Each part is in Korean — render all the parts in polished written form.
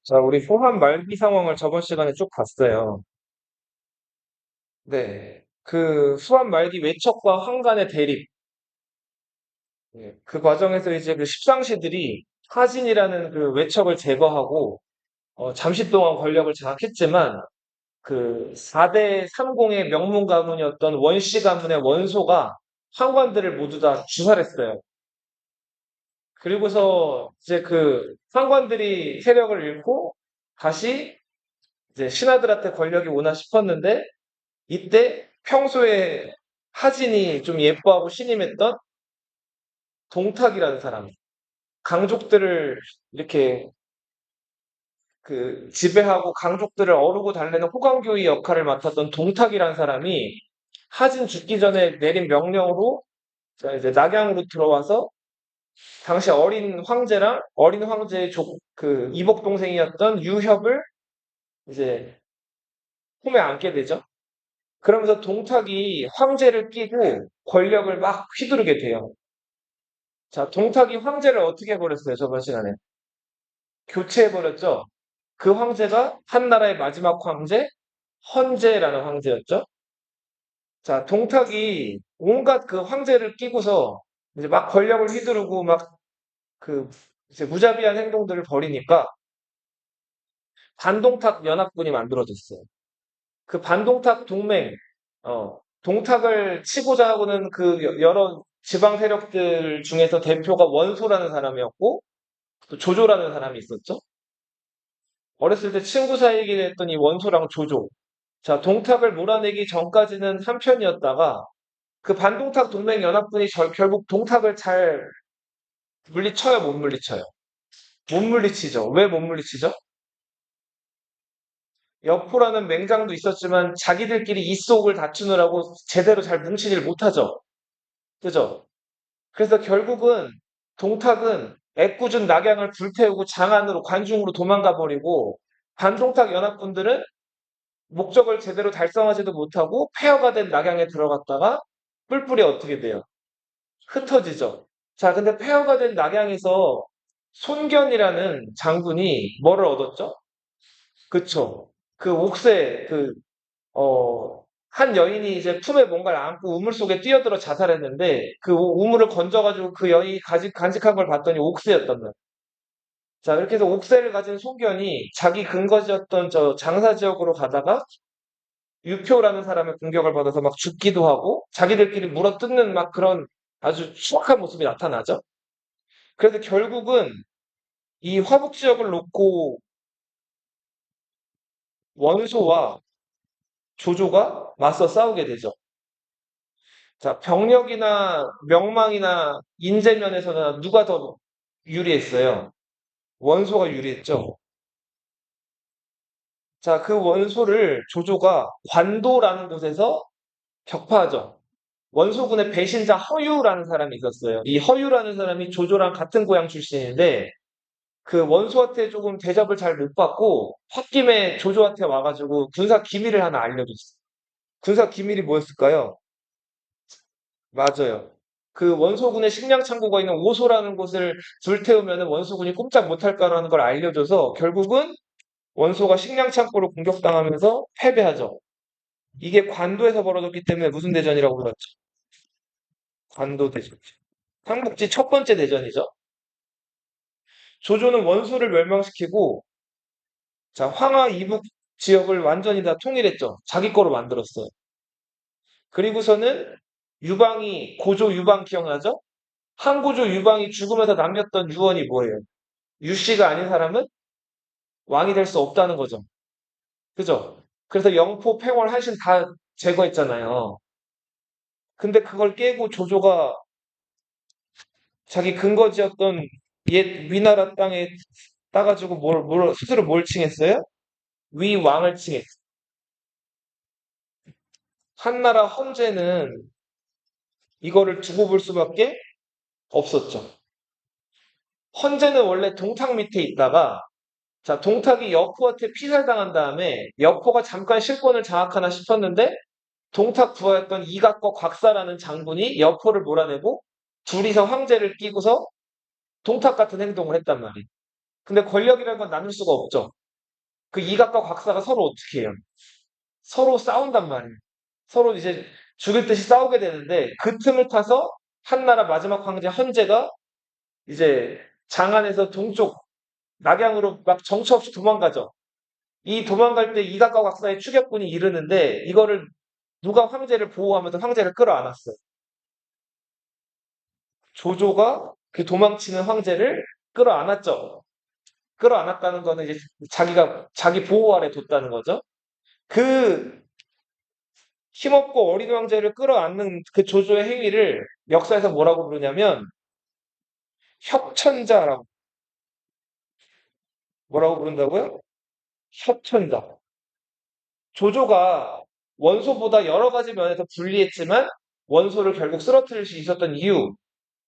자, 우리 후한 말기 상황을 저번 시간에 쭉 봤어요. 네. 그 후한 말기 외척과 황간의 대립. 예, 그 과정에서 이제 그 십상시들이 하진이라는 그 외척을 제거하고 잠시 동안 권력을 장악했지만 그 4대 3공의 명문 가문이었던 원씨 가문의 원소가 황관들을 모두 다 주살했어요. 그리고서 이제 그 황관들이 세력을 잃고 다시 이제 신하들한테 권력이 오나 싶었는데 이때 평소에 하진이 좀 예뻐하고 신임했던 동탁이라는 사람, 강족들을 이렇게 그 지배하고 강족들을 어루고 달래는 호강교의 역할을 맡았던 동탁이라는 사람이 하진 죽기 전에 내린 명령으로 자, 이제 낙양으로 들어와서 당시 어린 황제랑 어린 황제의 그 이복 동생이었던 유협을 이제 품에 안게 되죠. 그러면서 동탁이 황제를 끼고 권력을 막 휘두르게 돼요. 자, 동탁이 황제를 어떻게 해버렸어요, 저번 시간에? 교체해버렸죠? 그 황제가 한나라의 마지막 황제, 헌제라는 황제였죠? 자, 동탁이 온갖 그 황제를 끼고서 이제 막 권력을 휘두르고 막 그 이제 무자비한 행동들을 벌이니까 반동탁 연합군이 만들어졌어요. 그 반동탁 동맹, 동탁을 치고자 하고는 그 여러 지방 세력들 중에서 대표가 원소라는 사람이었고 또 조조라는 사람이 있었죠. 어렸을 때 친구 사이이긴 했던 이 원소랑 조조. 자, 동탁을 몰아내기 전까지는 한편이었다가 그 반동탁 동맹 연합군이 결국 동탁을 잘 물리쳐요, 못 물리쳐요? 못 물리치죠. 왜 못 물리치죠? 여포라는 맹장도 있었지만 자기들끼리 이속을 다투느라고 제대로 잘 뭉치질 못하죠. 그죠? 그래서 결국은 동탁은 애꿎은 낙양을 불태우고 장안으로 관중으로 도망가 버리고 반동탁 연합군들은 목적을 제대로 달성하지도 못하고 폐허가 된 낙양에 들어갔다가 뿔뿔이 어떻게 돼요? 흩어지죠. 자, 근데 폐허가 된 낙양에서 손견이라는 장군이 뭐를 얻었죠? 그쵸. 그 옥새, 한 여인이 이제 품에 뭔가를 안고 우물 속에 뛰어들어 자살했는데 그 우물을 건져가지고 그 여인이 간직한 걸 봤더니 옥새였단 말이에요. 자, 이렇게 해서 옥새를 가진 손견이 자기 근거지였던 저 장사 지역으로 가다가 유표라는 사람의 공격을 받아서 막 죽기도 하고 자기들끼리 물어뜯는 막 그런 아주 추악한 모습이 나타나죠. 그래서 결국은 이 화북 지역을 놓고 원소와 조조가 맞서 싸우게 되죠. 자, 병력이나 명망이나 인재면에서는 누가 더 유리했어요? 원소가 유리했죠. 자, 그 원소를 조조가 관도라는 곳에서 격파하죠. 원소군의 배신자 허유라는 사람이 있었어요. 이 허유라는 사람이 조조랑 같은 고향 출신인데 그 원소한테 조금 대접을 잘 못 받고 홧김에 조조한테 와가지고 군사 기밀을 하나 알려줬어요. 군사 기밀이 뭐였을까요? 맞아요. 그 원소군의 식량 창고가 있는 오소라는 곳을 불태우면 원소군이 꼼짝 못할 거라는 걸 알려줘서 결국은 원소가 식량 창고를 공격당하면서 패배하죠. 이게 관도에서 벌어졌기 때문에 무슨 대전이라고 불렀죠? 관도 대전. 삼국지 첫 번째 대전이죠. 조조는 원소를 멸망시키고 자, 황하 이북 지역을 완전히 다 통일했죠. 자기 거로 만들었어요. 그리고서는 유방이 고조 유방 기억나죠? 한고조 유방이 죽으면서 남겼던 유언이 뭐예요? 유씨가 아닌 사람은 왕이 될 수 없다는 거죠. 그죠? 그래서 영포, 팽월, 한신 다 제거했잖아요. 근데 그걸 깨고 조조가 자기 근거지였던 옛 위나라 땅에 따가지고 스스로 뭘 칭했어요? 위왕을 칭했어요. 한나라 헌제는 이거를 두고 볼 수밖에 없었죠. 헌제는 원래 동탁 밑에 있다가 자, 동탁이 여포한테 피살당한 다음에 여포가 잠깐 실권을 장악하나 싶었는데 동탁 부하였던 이각과 곽사라는 장군이 여포를 몰아내고 둘이서 황제를 끼고서 동탁 같은 행동을 했단 말이에요. 근데 권력이라는 건 나눌 수가 없죠. 그 이각과 곽사가 서로 어떻게 해요? 서로 싸운단 말이에요. 서로 이제 죽일 듯이 싸우게 되는데 그 틈을 타서 한나라 마지막 황제 헌제가 이제 장안에서 동쪽 낙양으로 막 정처 없이 도망가죠. 이 도망갈 때 이각과 곽사의 추격군이 이르는데 이거를 누가 황제를 보호하면서 황제를 끌어안았어요. 조조가 그 도망치는 황제를 끌어안았죠. 끌어안았다는 거는 이제 자기가 자기 보호 아래 뒀다는 거죠. 그 힘없고 어린 황제를 끌어안는 그 조조의 행위를 역사에서 뭐라고 부르냐면 협천자라고 뭐라고 부른다고요? 협천자. 조조가 원소보다 여러 가지 면에서 불리했지만 원소를 결국 쓰러뜨릴 수 있었던 이유,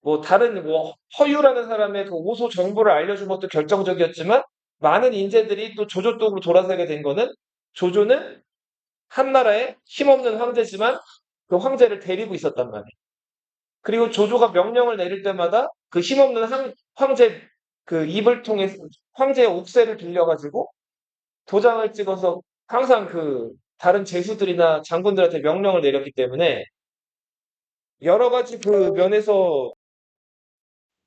뭐 다른 뭐 허유라는 사람의 그 오소 정보를 알려준 것도 결정적이었지만 많은 인재들이 또 조조 쪽으로 돌아서게 된 거는 조조는 한나라의 힘없는 황제지만 그 황제를 데리고 있었단 말이에요. 그리고 조조가 명령을 내릴 때마다 그 힘없는 황제 그 입을 통해 황제의 옥새를 빌려가지고 도장을 찍어서 항상 그 다른 제수들이나 장군들한테 명령을 내렸기 때문에 여러 가지 그 면에서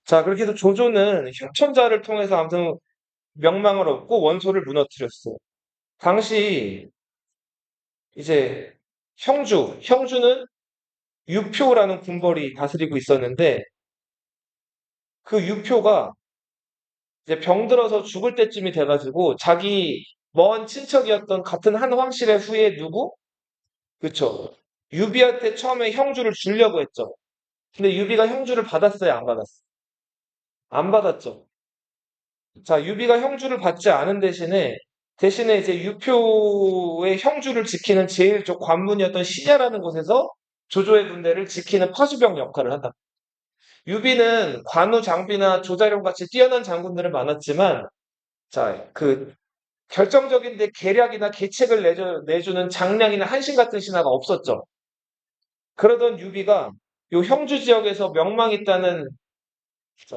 자 그렇게 해서 조조는 협천자를 통해서 아무튼 명망을 얻고 원소를 무너뜨렸어요. 당시 이제 형주는 유표라는 군벌이 다스리고 있었는데 그 유표가 이제 병들어서 죽을 때쯤이 돼가지고 자기 먼 친척이었던 같은 한 황실의 후예 누구? 그쵸. 유비한테 처음에 형주를 주려고 했죠. 근데 유비가 형주를 받았어요? 안 받았어요? 안 받았죠. 자, 유비가 형주를 받지 않은 대신에 이제 유표의 형주를 지키는 제일 쪽 관문이었던 신야라는 곳에서 조조의 군대를 지키는 파수병 역할을 한다. 유비는 관우 장비나 조자룡 같이 뛰어난 장군들은 많았지만, 자, 그 결정적인 데 계략이나 계책을 내주는 장량이나 한신 같은 신하가 없었죠. 그러던 유비가 요 형주 지역에서 명망 있다는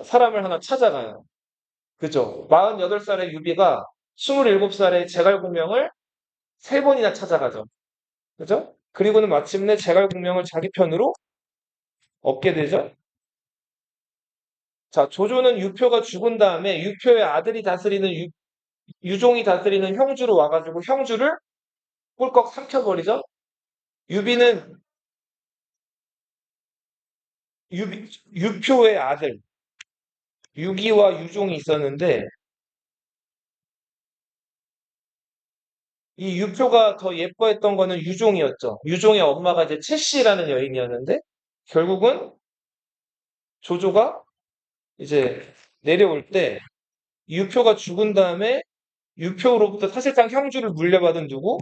사람을 하나 찾아가요. 그죠? 48살의 유비가 27살의 제갈공명을 세 번이나 찾아가죠. 그죠? 그리고는 마침내 제갈공명을 자기 편으로 얻게 되죠. 자, 조조는 유표가 죽은 다음에 유표의 아들이 다스리는 유종이 다스리는 형주로 와가지고 형주를 꿀꺽 삼켜버리죠. 유비는 유표의 아들 유기와 유종이 있었는데 이 유표가 더 예뻐했던 거는 유종이었죠. 유종의 엄마가 이제 채씨라는 여인이었는데 결국은 조조가 이제 내려올 때 유표가 죽은 다음에 유표로부터 사실상 형주를 물려받은 누구?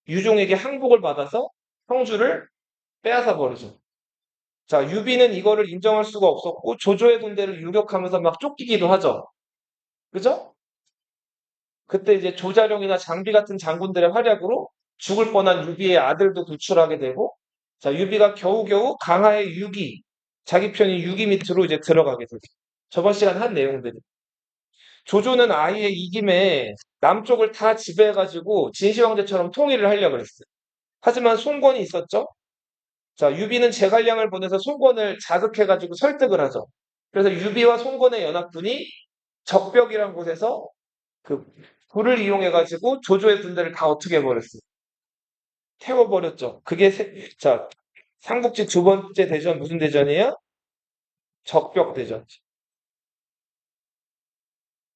유종에게 항복을 받아서 형주를 빼앗아 버리죠. 자, 유비는 이거를 인정할 수가 없었고 조조의 군대를 유력하면서 막 쫓기기도 하죠. 그죠? 그때 이제 조자룡이나 장비 같은 장군들의 활약으로 죽을 뻔한 유비의 아들도 구출하게 되고, 자, 유비가 겨우겨우 강하의 유기, 자기 편인 유기 밑으로 이제 들어가게 되죠. 저번 시간 한 내용들이. 조조는 아예 이김에 남쪽을 다 지배해가지고 진시황제처럼 통일을 하려고 그랬어요. 하지만 송건이 있었죠. 자, 유비는 제갈량을 보내서 송건을 자극해가지고 설득을 하죠. 그래서 유비와 송건의 연합군이 적벽이란 곳에서 그 불을 이용해가지고 조조의 군대를 다 어떻게 해버렸어요? 태워버렸죠. 자, 삼국지 두 번째 대전 무슨 대전이에요? 적벽대전.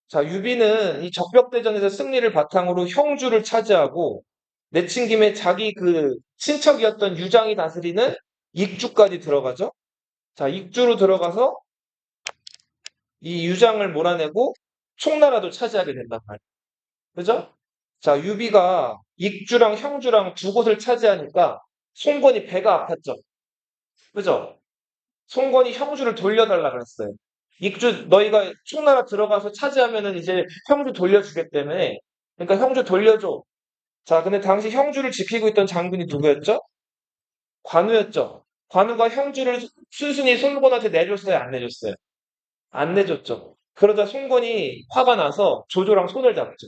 자, 유비는 이 적벽대전에서 승리를 바탕으로 형주를 차지하고 내친 김에 자기 그 친척이었던 유장이 다스리는 익주까지 들어가죠. 자, 익주로 들어가서 이 유장을 몰아내고 총나라도 차지하게 된단 말이에요. 그죠? 자, 유비가 익주랑 형주랑 두 곳을 차지하니까 송건이 배가 아팠죠. 그죠? 송건이 형주를 돌려달라 그랬어요. 익주 너희가 총나라 들어가서 차지하면은 이제 형주 돌려주겠다며. 그러니까 형주 돌려줘. 자, 근데 당시 형주를 지키고 있던 장군이 누구였죠? 관우였죠. 관우가 형주를 순순히 송건한테 내줬어요, 안 내줬어요? 안 내줬죠. 그러자 송건이 화가 나서 조조랑 손을 잡죠.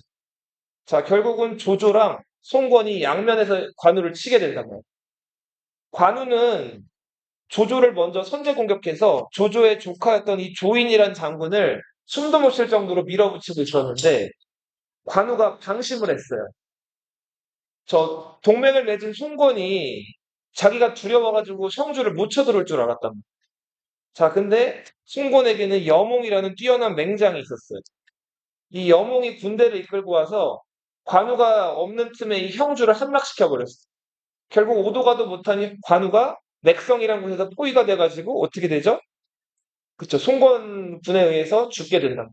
자, 결국은 조조랑 송건이 양면에서 관우를 치게 된단 말이에요. 관우는 조조를 먼저 선제 공격해서 조조의 조카였던 이 조인이란 장군을 숨도 못 쉴 정도로 밀어붙이고 있었는데 관우가 방심을 했어요. 저 동맹을 맺은 송건이 자기가 두려워가지고 성주를 못 쳐들어올 줄 알았단 말이에요. 자, 근데 송건에게는 여몽이라는 뛰어난 맹장이 있었어요. 이 여몽이 군대를 이끌고 와서 관우가 없는 틈에 이 형주를 함락시켜 버렸어요. 결국 오도 가도 못한 관우가 맥성이라는 곳에서 포위가 돼가지고 어떻게 되죠? 그쵸. 송건군에 의해서 죽게 된다.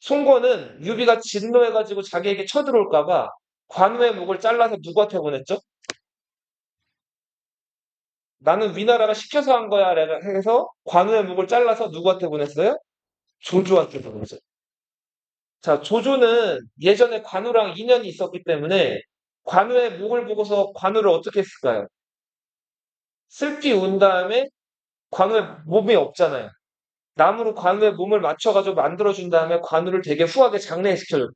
송건은 유비가 진노해가지고 자기에게 쳐들어올까봐 관우의 목을 잘라서 누구한테 보냈죠? 나는 위나라가 시켜서 한 거야 해서 관우의 목을 잘라서 누구한테 보냈어요? 조조한테 보냈죠. 자, 조조는 예전에 관우랑 인연이 있었기 때문에 관우의 목을 보고서 관우를 어떻게 했을까요? 슬피 운 다음에 관우의 몸이 없잖아요. 나무로 관우의 몸을 맞춰가지고 만들어준 다음에 관우를 되게 후하게 장례시켜줬.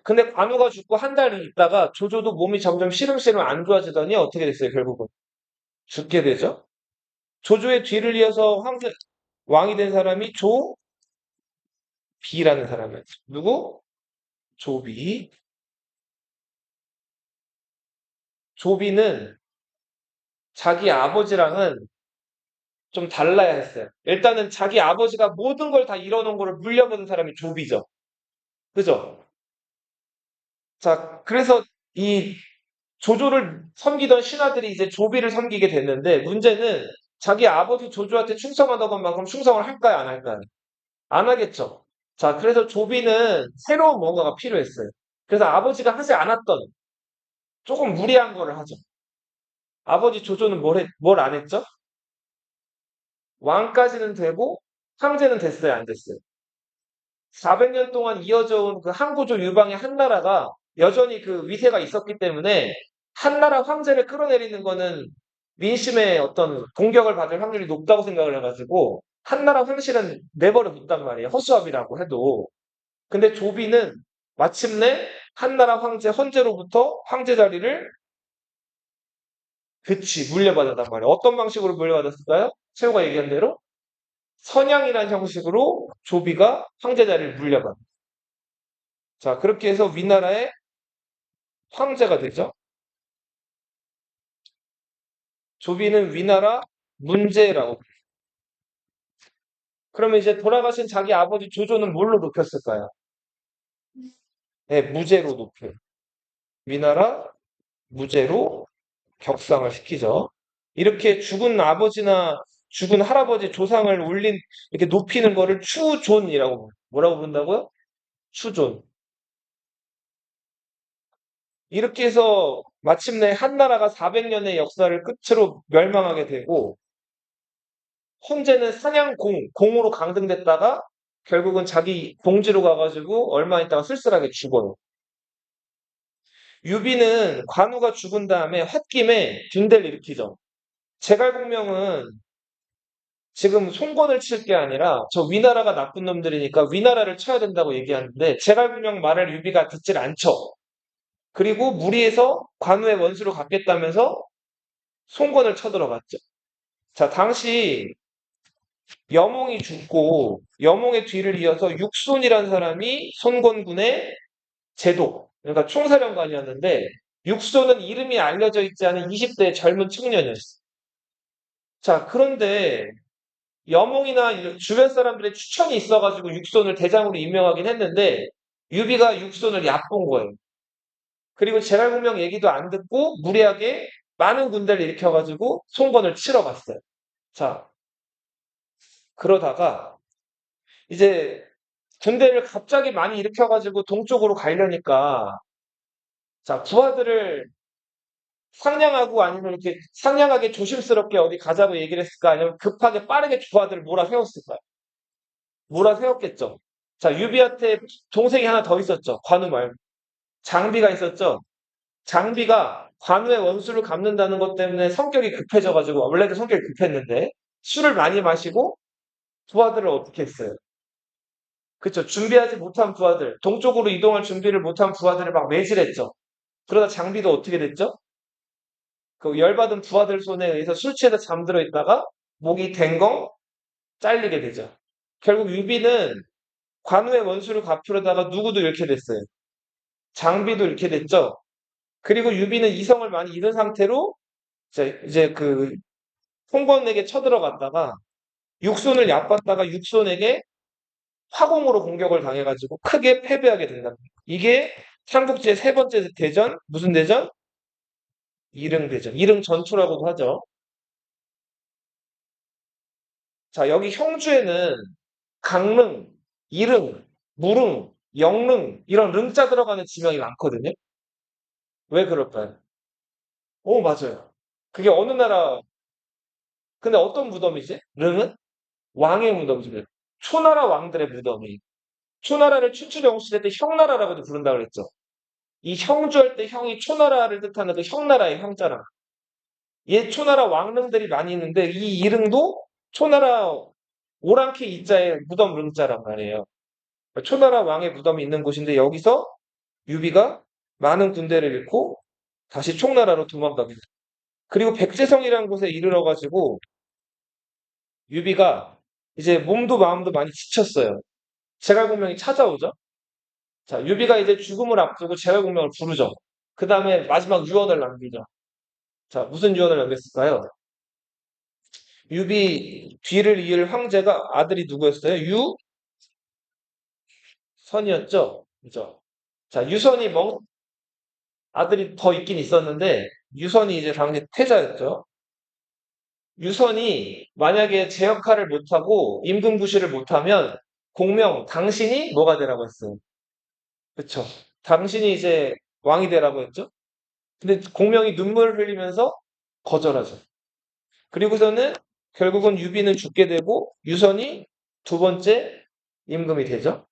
근데 관우가 죽고 한 달 있다가 조조도 몸이 점점 시름시름 안 좋아지더니 어떻게 됐어요, 결국은? 죽게 되죠? 조조의 뒤를 이어서 왕이 된 사람이 조비라는 사람이었죠. 누구? 조비. 조비는 자기 아버지랑은 좀 달라야 했어요. 일단은 자기 아버지가 모든 걸 다 이뤄놓은 거를 물려받은 사람이 조비죠. 그죠? 자, 그래서 이 조조를 섬기던 신하들이 이제 조비를 섬기게 됐는데 문제는 자기 아버지 조조한테 충성하던 만큼 충성을 할까요, 안 할까요? 안 하겠죠. 자, 그래서 조비는 새로운 뭔가가 필요했어요. 그래서 아버지가 하지 않았던 조금 무리한 거를 하죠. 아버지 조조는 뭘 안 했죠? 왕까지는 되고 황제는 됐어요, 안 됐어요? 400년 동안 이어져 온 그 항구조 유방의 한나라가 여전히 그 위세가 있었기 때문에 한나라 황제를 끌어내리는 거는 민심의 어떤 공격을 받을 확률이 높다고 생각을 해가지고 한나라 황실은 내버려 뒀단 말이에요. 허수아비라고 해도. 근데 조비는 마침내 한나라 황제 헌제로부터 황제 자리를 물려받았단 말이에요. 어떤 방식으로 물려받았을까요? 최후가 얘기한 대로 선양이라는 형식으로 조비가 황제 자리를 물려받아요. 자, 그렇게 해서 위나라의 황제가 되죠. 조비는 위나라 문제라고. 그러면 이제 돌아가신 자기 아버지 조조는 뭘로 높였을까요? 네, 무제로 높여요. 위나라 무제로 격상을 시키죠. 이렇게 죽은 아버지나 죽은 할아버지 조상을 이렇게 높이는 거를 추존이라고 뭐라고 부른다고요? 추존. 이렇게 해서 마침내 한나라가 400년의 역사를 끝으로 멸망하게 되고 헌제는 공으로 강등됐다가 결국은 자기 공지로 가가지고 얼마 있다가 쓸쓸하게 죽어요. 유비는 관우가 죽은 다음에 홧김에 균대를 일으키죠. 제갈공명은 지금 송건을 칠 게 아니라 저 위나라가 나쁜 놈들이니까 위나라를 쳐야 된다고 얘기하는데 제갈공명 말을 유비가 듣질 않죠. 그리고 무리해서 관우의 원수로 갚겠다면서 송건을 쳐들어갔죠. 자, 당시 여몽이 죽고 여몽의 뒤를 이어서 육손이라는 사람이 손건군의 제독, 그러니까 총사령관이었는데 육손은 이름이 알려져 있지 않은 20대 젊은 청년이었어요. 자, 그런데 여몽이나 주변 사람들의 추천이 있어가지고 육손을 대장으로 임명하긴 했는데 유비가 육손을 얕본 거예요. 그리고 제갈공명 얘기도 안 듣고 무리하게 많은 군대를 일으켜가지고 송건을 치러 갔어요. 자, 그러다가 이제 군대를 갑자기 많이 일으켜가지고 동쪽으로 가려니까 자, 부하들을 상냥하고 아니면 이렇게 상냥하게 조심스럽게 어디 가자고 얘기를 했을까? 아니면 급하게 빠르게 부하들을 몰아세웠을까요? 몰아세웠겠죠. 자, 유비한테 동생이 하나 더 있었죠. 관우 말고. 장비가 있었죠. 장비가 관우의 원수를 갚는다는 것 때문에 성격이 급해져가지고 원래도 성격이 급했는데 술을 많이 마시고 부하들을 어떻게 했어요? 그쵸. 준비하지 못한 부하들, 동쪽으로 이동할 준비를 못한 부하들을 막 매질했죠. 그러다 장비도 어떻게 됐죠? 그 열받은 부하들 손에 의해서 술 취해서 잠들어 있다가 목이 댕공 잘리게 되죠. 결국 유비는 관우의 원수를 갚으려다가 누구도 잃게 됐어요. 장비도 잃게 됐죠. 그리고 유비는 이성을 많이 잃은 상태로 이제 그 홍건에게 쳐들어갔다가 육손을 얕봤다가 육손에게 화공으로 공격을 당해가지고 크게 패배하게 된다. 이게 삼국지의 세 번째 대전, 무슨 대전? 이릉대전. 이릉전투라고도 하죠. 자, 여기 형주에는 강릉, 이릉, 무릉, 영릉 이런 릉자 들어가는 지명이 많거든요. 왜 그럴까요? 오, 맞아요. 그게 어느 나라, 근데 어떤 무덤이지? 릉은? 왕의 무덤이죠. 초나라 왕들의 무덤이. 초나라를 춘추전국시대 때 형나라라고도 부른다 그랬죠. 이 형주할 때 형이 초나라를 뜻하는 그 형나라의 형자라. 옛 초나라 왕릉들이 많이 있는데 이 이릉도 초나라 오랑캐 이자의 무덤 릉자란 말이에요. 초나라 왕의 무덤이 있는 곳인데 여기서 유비가 많은 군대를 잃고 다시 총나라로 도망가게 돼요. 그리고 백제성이라는 곳에 이르러 가지고 유비가 이제 몸도 마음도 많이 지쳤어요. 제갈공명이 찾아오죠. 자, 유비가 이제 죽음을 앞두고 제갈공명을 부르죠. 그 다음에 마지막 유언을 남기죠. 자, 무슨 유언을 남겼을까요? 유비 뒤를 이을 황제가 아들이 누구였어요? 유선이었죠? 그죠? 자, 유선이 아들이 더 있긴 있었는데, 유선이 이제 당시 태자였죠? 유선이 만약에 제 역할을 못하고 임금구실을 못하면 공명, 당신이 뭐가 되라고 했어요? 그쵸? 당신이 이제 왕이 되라고 했죠? 근데 공명이 눈물을 흘리면서 거절하죠. 그리고서는 결국은 유비는 죽게 되고 유선이 두 번째 임금이 되죠.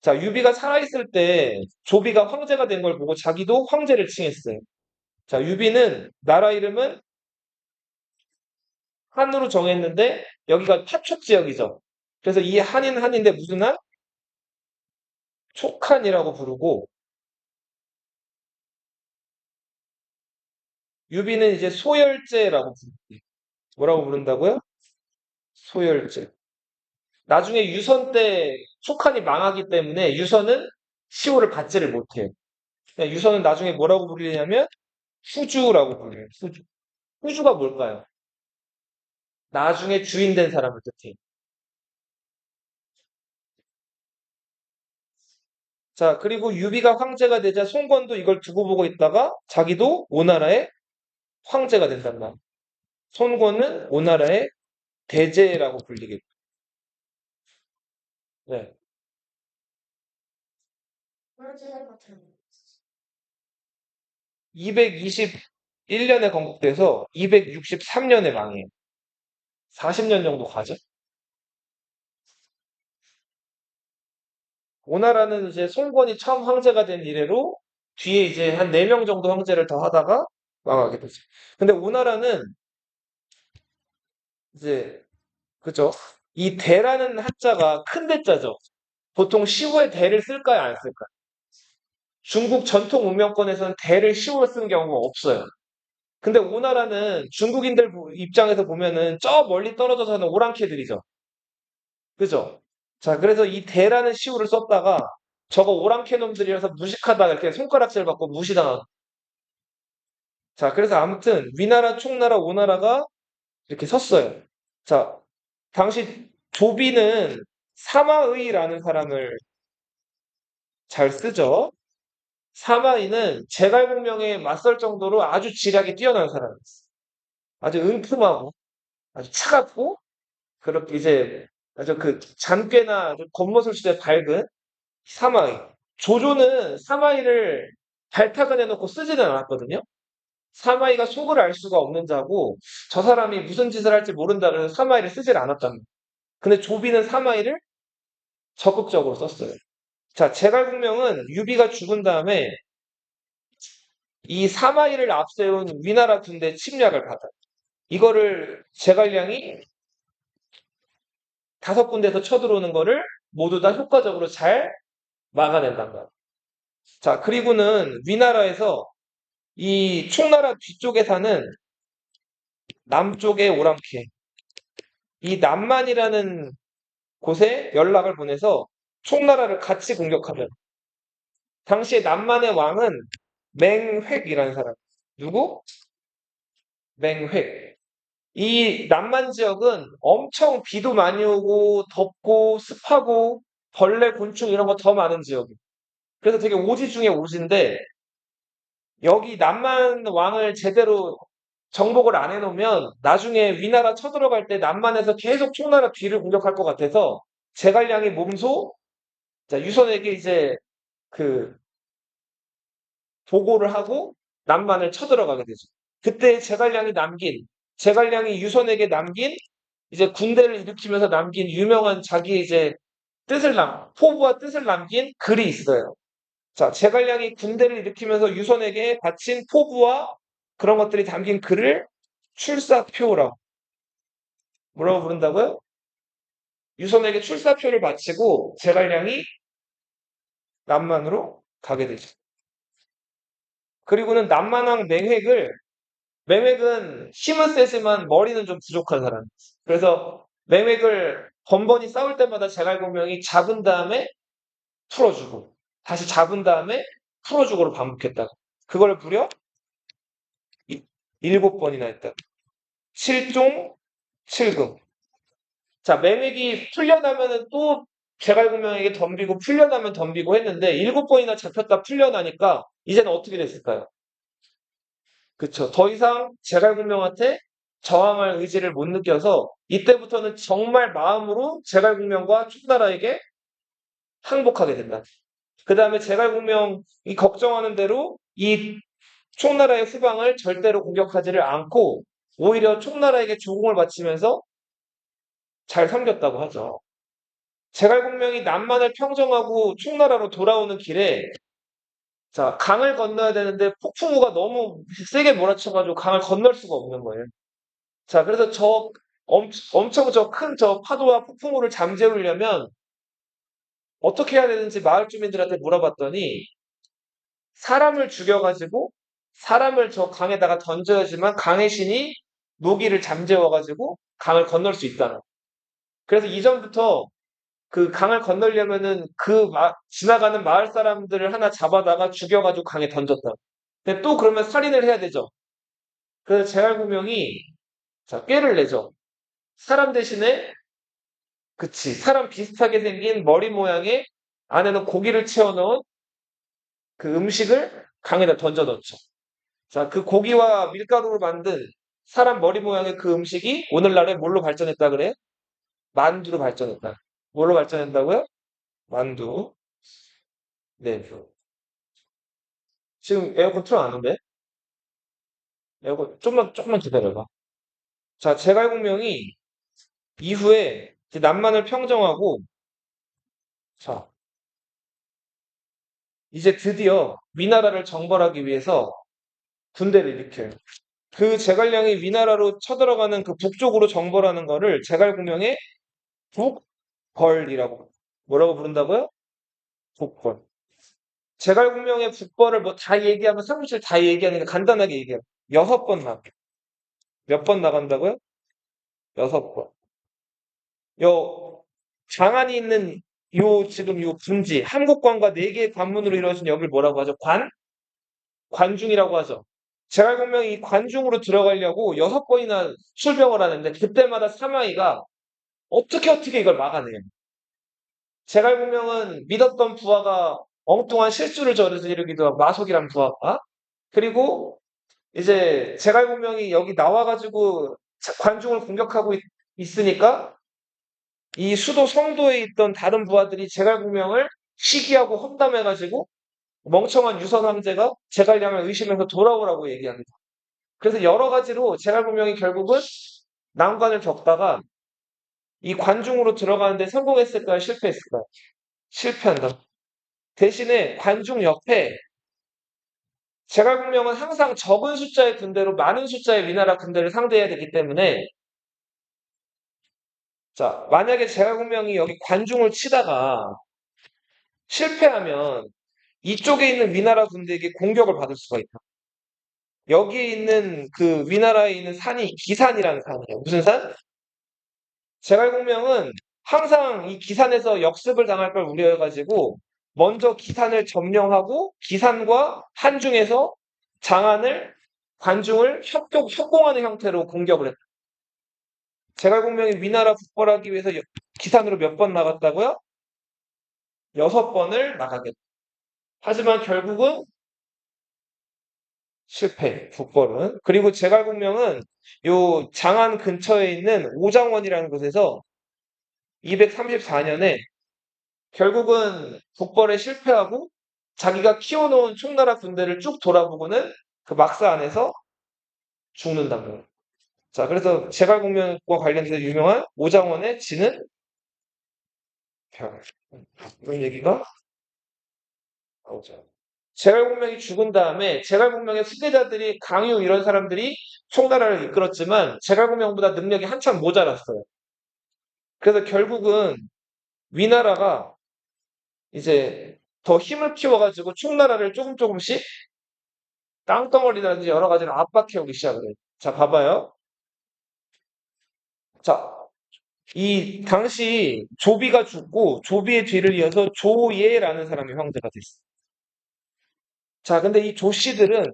자, 유비가 살아있을 때 조비가 황제가 된 걸 보고 자기도 황제를 칭했어요. 자, 유비는 나라 이름은 한으로 정했는데 여기가 파촉 지역이죠. 그래서 이 한인 한인데 무슨 한? 촉한이라고 부르고 유비는 이제 소열제라고 부르고 뭐라고 부른다고요? 소열제. 나중에 유선 때 촉한이 망하기 때문에 유선은 시호를 받지를 못해요. 유선은 나중에 뭐라고 부르냐면 후주라고 불려요. 후주. 후주가 뭘까요? 나중에 주인 된 사람을 뜻해요. 자, 그리고 유비가 황제가 되자 송건도 이걸 두고 보고 있다가 자기도 오나라의 황제가 된단 말이에요. 손권은 오나라의 대제라고 불리게 돼요. 네. 221년에 건국돼서 263년에 망해요. 40년 정도 가죠. 오나라는 이제 송건이 처음 황제가 된 이래로 뒤에 이제 한 4명 정도 황제를 더 하다가 망하게 되죠. 근데 오나라는 이제 그죠? 이 대라는 한자가 큰 대자죠. 보통 시호에 대를 쓸까요, 안 쓸까요? 중국 전통 문명권에서는 대를 시호로 쓰는 경우가 없어요. 근데 오나라는 중국인들 입장에서 보면은 저 멀리 떨어져 사는 오랑캐들이죠. 그죠? 자, 그래서 이 대라는 시호를 썼다가 저거 오랑캐 놈들이라서 무식하다 이렇게 손가락질 받고 무시당하고. 자, 그래서 아무튼 위나라, 총나라, 오나라가 이렇게 섰어요. 자, 당시 조비는 사마의라는 사람을 잘 쓰죠. 사마이는 제갈공명에 맞설 정도로 아주 지략이 뛰어난 사람이었어요. 아주 은큼하고 아주 차갑고 그렇게 이제 아주 그 잔꾀나 아주 겉모술수에 밝은 사마이. 조조는 사마이를 발탁을 해놓고 쓰지는 않았거든요. 사마이가 속을 알 수가 없는 자고 저 사람이 무슨 짓을 할지 모른다 그래서 사마이를 쓰질 않았답니다. 근데 조비는 사마이를 적극적으로 썼어요. 자, 제갈공명은 유비가 죽은 다음에 이 사마이를 앞세운 위나라 군대 침략을 받아요. 이거를 제갈량이 5군데에서 쳐들어오는 거를 모두 다 효과적으로 잘 막아낸단 말이에요. 자, 그리고는 위나라에서 이 총나라 뒤쪽에 사는 남쪽의 오랑캐, 이 남만이라는 곳에 연락을 보내서 총나라를 같이 공격하면 당시에 남만의 왕은 맹획이라는 사람. 누구? 맹획. 이 남만 지역은 엄청 비도 많이 오고 덥고 습하고 벌레, 곤충 이런 거 더 많은 지역이에요. 그래서 되게 오지 중에 오지인데 여기 남만 왕을 제대로 정복을 안 해놓으면 나중에 위나라 쳐들어갈 때 남만에서 계속 총나라 뒤를 공격할 것 같아서 제갈량이 몸소 자, 유선에게 이제 그 보고를 하고 남만을 쳐들어가게 되죠. 그때 제갈량이 유선에게 남긴 이제 군대를 일으키면서 남긴 유명한 자기 이제 포부와 뜻을 남긴 글이 있어요. 자, 제갈량이 군대를 일으키면서 유선에게 바친 포부와 그런 것들이 담긴 글을 출사표라고 뭐라고 부른다고요? 유선에게 출사표를 바치고 제갈량이 남만으로 가게 되죠. 그리고는 남만왕 맹획은 힘은 세지만 머리는 좀 부족한 사람. 그래서 맹획을 번번이 싸울 때마다 제갈공명이 잡은 다음에 풀어주고 다시 잡은 다음에 풀어주고를 반복했다. 그걸 무려 7번이나 했다. 7종 7금. 자, 맹획이 풀려나면은 또 제갈공명에게 덤비고 풀려나면 덤비고 했는데 7번이나 잡혔다 풀려나니까 이제는 어떻게 됐을까요? 그쵸. 더 이상 제갈공명한테 저항할 의지를 못 느껴서 이때부터는 정말 마음으로 제갈공명과 총나라에게 항복하게 된다. 그 다음에 제갈공명이 걱정하는 대로 이 총나라의 후방을 절대로 공격하지를 않고 오히려 총나라에게 조공을 바치면서 잘 섬겼다고 하죠. 제갈공명이 남만을 평정하고 총나라로 돌아오는 길에 자, 강을 건너야 되는데 폭풍우가 너무 세게 몰아쳐가지고 강을 건널 수가 없는 거예요. 자, 그래서 엄청 저 큰 저 파도와 폭풍우를 잠재우려면 어떻게 해야 되는지 마을 주민들한테 물어봤더니 사람을 죽여가지고 사람을 저 강에다가 던져야지만 강의 신이 노기를 잠재워가지고 강을 건널 수 있다는. 그래서 이전부터 그 강을 건너려면은 지나가는 마을 사람들을 하나 잡아다가 죽여가지고 강에 던졌다. 근데 또 그러면 살인을 해야 되죠. 그래서 제갈공명이 자, 꾀를 내죠. 사람 대신에 그치. 사람 비슷하게 생긴 머리 모양의 안에는 고기를 채워넣은 그 음식을 강에다 던져 넣죠. 자, 그 고기와 밀가루로 만든 사람 머리 모양의 그 음식이 오늘날에 뭘로 발전했다 그래? 만두로 발전했다. 뭘로 발전했다고요? 만두. 네. 지금 에어컨 틀어놨는데? 에어컨, 조금만 기다려봐. 자, 제갈공명이 이후에 이제 남만을 평정하고, 자, 이제 드디어 위나라를 정벌하기 위해서 군대를 일으켜요. 그 제갈량이 위나라로 쳐들어가는 그 북쪽으로 정벌하는 거를 제갈공명의 북벌이라고 뭐라고 부른다고요? 북벌. 제갈공명의 북벌을 뭐 다 얘기하면 사무실 다 얘기하니까 간단하게 얘기해요. 6번 나가. 몇 번 나간다고요? 6번. 요 장안이 있는 지금 요 분지 한국관과 4개의 관문으로 이루어진 여기를 뭐라고 하죠? 관중이라고 하죠. 제갈공명이 이 관중으로 들어가려고 6번이나 출병을 하는데 그때마다 사마이가 어떻게 이걸 막아내요. 제갈공명은 믿었던 부하가 엉뚱한 실수를 저지르기도 하고 마속이란 부하가 그리고 이제 제갈공명이 여기 나와가지고 관중을 공격하고 있으니까 이 수도 성도에 있던 다른 부하들이 제갈공명을 시기하고 험담해가지고 멍청한 유선 황제가 제갈량을 의심해서 돌아오라고 얘기합니다. 그래서 여러 가지로 제갈공명이 결국은 난관을 겪다가 이 관중으로 들어가는데 성공했을까요? 실패했을까요? 실패한다. 대신에 관중 옆에 제갈공명은 항상 적은 숫자의 군대로 많은 숫자의 위나라 군대를 상대해야 되기 때문에 자, 만약에 제갈공명이 여기 관중을 치다가 실패하면 이쪽에 있는 위나라 군대에게 공격을 받을 수가 있다. 여기에 있는 그 위나라에 있는 산이 기산이라는 산이에요. 무슨 산? 제갈공명은 항상 이 기산에서 역습을 당할 걸 우려해가지고 먼저 기산을 점령하고 기산과 한중에서 장안을 관중을 협공하는 형태로 공격을 했다. 제갈공명이 위나라 북벌하기 위해서 기산으로 몇 번 나갔다고요? 6번을 나가겠다. 하지만 결국은 실패, 북벌은. 그리고 제갈공명은 요 장안 근처에 있는 오장원이라는 곳에서 234년에 결국은 북벌에 실패하고 자기가 키워놓은 총나라 군대를 쭉 돌아보고는 그 막사 안에서 죽는단 말이에요. 자, 그래서 제갈공명과 관련해서 유명한 오장원의 지는 별. 이런 얘기가 나오죠. 제갈공명이 죽은 다음에 제갈공명의 후계자들이 강유 이런 사람들이 총나라를 이끌었지만 제갈공명보다 능력이 한참 모자랐어요. 그래서 결국은 위나라가 이제 더 힘을 키워가지고 총나라를 조금 조금씩 땅덩어리라든지 여러 가지로 압박해오기 시작을 해요. 자, 봐봐요. 자, 이 당시 조비가 죽고 조비의 뒤를 이어서 조예라는 사람이 황제가 됐어요. 자, 근데 이 조씨들은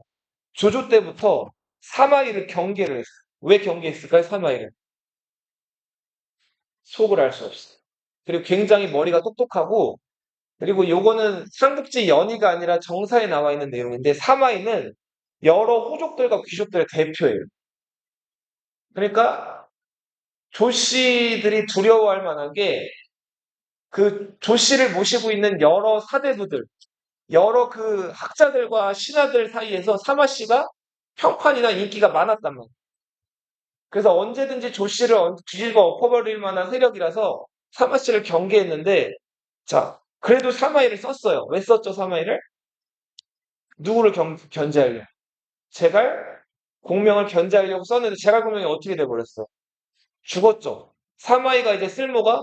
조조 때부터 사마이를 경계를 했어요. 왜 경계했을까요? 사마이를. 속을 알 수 없어요. 그리고 굉장히 머리가 똑똑하고 그리고 요거는 삼국지 연의가 아니라 정사에 나와 있는 내용인데 사마이는 여러 호족들과 귀족들의 대표예요. 그러니까 조씨들이 두려워할 만한 게 그 조씨를 모시고 있는 여러 사대부들, 여러 그 학자들과 신하들 사이에서 사마씨가 평판이나 인기가 많았단 말이에요. 그래서 언제든지 조씨를 뒤집어 엎어버릴 만한 세력이라서 사마씨를 경계했는데 자, 그래도 사마이를 썼어요. 왜 썼죠, 사마이를? 누구를 견제하려고? 제갈 공명을 견제하려고 썼는데 제갈 공명이 어떻게 돼버렸어? 죽었죠. 사마이가 이제 쓸모가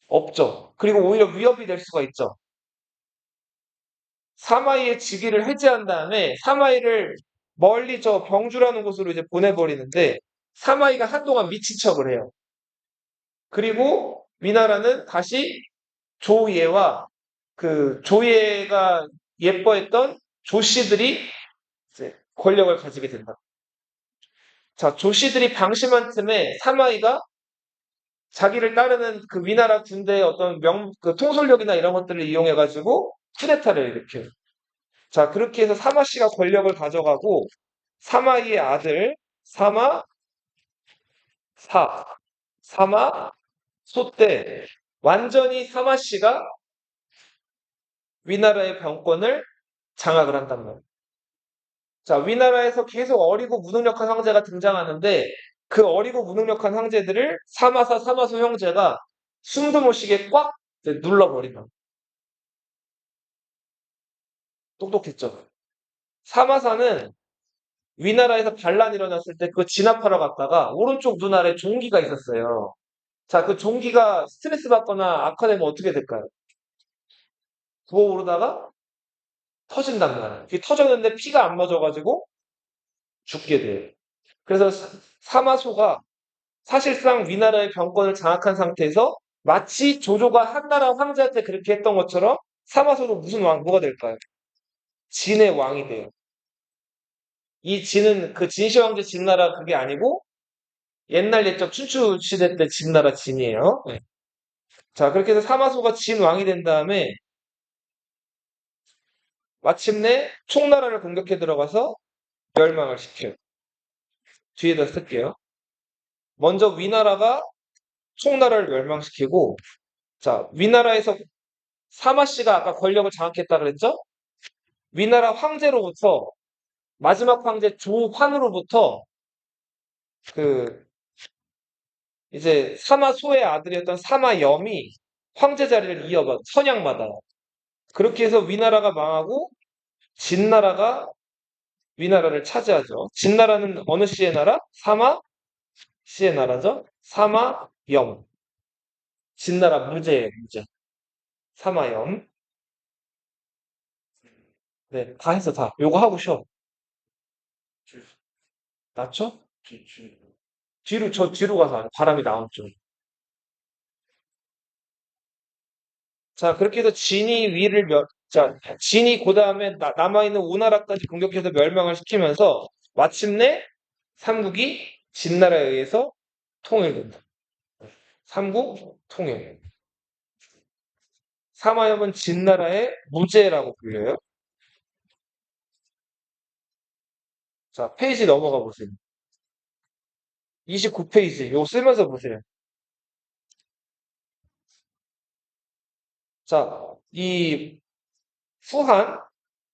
없죠. 그리고 오히려 위협이 될 수가 있죠. 사마이의 직위를 해제한 다음에 사마이를 멀리 저 병주라는 곳으로 이제 보내버리는데 사마이가 한동안 미친 척을 해요. 그리고 위나라는 다시 조예와 그 조예가 예뻐했던 조씨들이 이제 권력을 가지게 된다. 자, 조씨들이 방심한 틈에 사마이가 자기를 따르는 그 위나라 군대의 어떤 그 통솔력이나 이런 것들을 이용해가지고 쿠데타를 일으켜요. 자, 그렇게 해서 사마씨가 권력을 가져가고 사마이의 아들 사마 사 사마 소 때 완전히 사마씨가 위나라의 병권을 장악을 한단 말이에요. 자, 위나라에서 계속 어리고 무능력한 황제가 등장하는데 그 어리고 무능력한 황제들을 사마사 사마소 형제가 숨도 못 쉬게 꽉 눌러버린다. 똑똑했죠. 사마사는 위나라에서 반란이 일어났을 때 그거 진압하러 갔다가 오른쪽 눈 아래 종기가 있었어요. 자, 그 종기가 스트레스 받거나 악화되면 어떻게 될까요? 부어오르다가 터진단 말이에요. 그게 터졌는데 피가 안 멎어가지고 죽게 돼요. 그래서 사마소가 사실상 위나라의 병권을 장악한 상태에서 마치 조조가 한나라 황제한테 그렇게 했던 것처럼 사마소도 무슨 왕, 뭐가 될까요? 진의 왕이 돼요. 이 진은 그 진시 황제 진나라 그게 아니고 옛날 옛적 춘추 시대 때 진나라 진이에요. 네. 자, 그렇게 해서 사마소가 진 왕이 된 다음에 마침내 총나라를 공격해 들어가서 멸망을 시켜요. 뒤에다 쓸게요. 먼저 위나라가 총나라를 멸망시키고 자, 위나라에서 사마씨가 아까 권력을 장악했다 그랬죠? 위나라 황제로부터 마지막 황제 조환으로부터 그 이제 사마소의 아들이었던 사마염이 황제 자리를 이어가 선양받아요. 그렇게 해서 위나라가 망하고 진나라가 위나라를 차지하죠. 진나라는 어느 씨의 나라? 사마 씨의 나라죠. 사마염. 진나라 무제예요, 무제. 사마염. 네, 다 했어, 다. 요거 하고 쉬어. 낮춰? 뒤로 가서 안 해. 바람이 나온 쪽. 자, 그렇게 해서 진이 그 다음에 남아있는 우나라까지 공격해서 멸망을 시키면서 마침내 삼국이 진나라에 의해서 통일된다. 삼국 통일. 사마염은 진나라의 무제라고 불려요. 자, 페이지 넘어가 보세요. 29페이지. 요거 쓰면서 보세요. 자, 이 후한,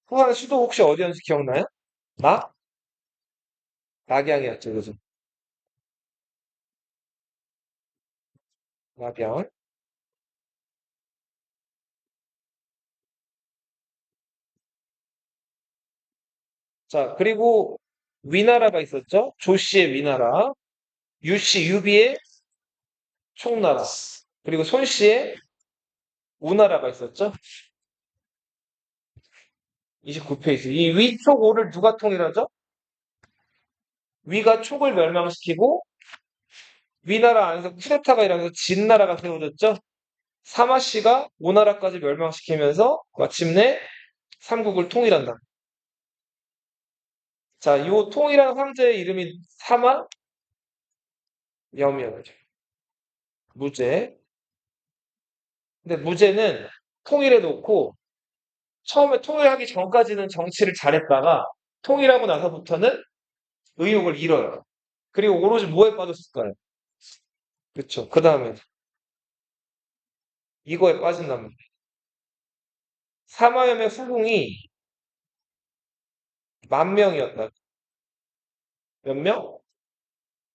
후한 수도 혹시 어디였는지 기억나요? 나? 낙양이었죠, 그죠? 낙양. 자, 그리고 위나라가 있었죠? 조씨의 위나라, 유비의 총나라, 그리고 손씨의 우나라가 있었죠? 29페이지. 이 위촉 오를 누가 통일하죠? 위가 촉을 멸망시키고 위나라 안에서 쿠데타가 일어나서 진나라가 세워졌죠? 사마씨가 오나라까지 멸망시키면서 마침내 삼국을 통일한다. 자, 이 통일한 황제의 이름이 사마염이었죠. 무제. 근데 무제는 통일해 놓고 처음에 통일하기 전까지는 정치를 잘했다가 통일하고 나서부터는 의욕을 잃어요. 그리고 오로지 뭐에 빠졌을까요? 그렇죠. 그 다음에 이거에 빠진단 말이에요. 사마염의 후궁이 10,000명이었다. 몇 명?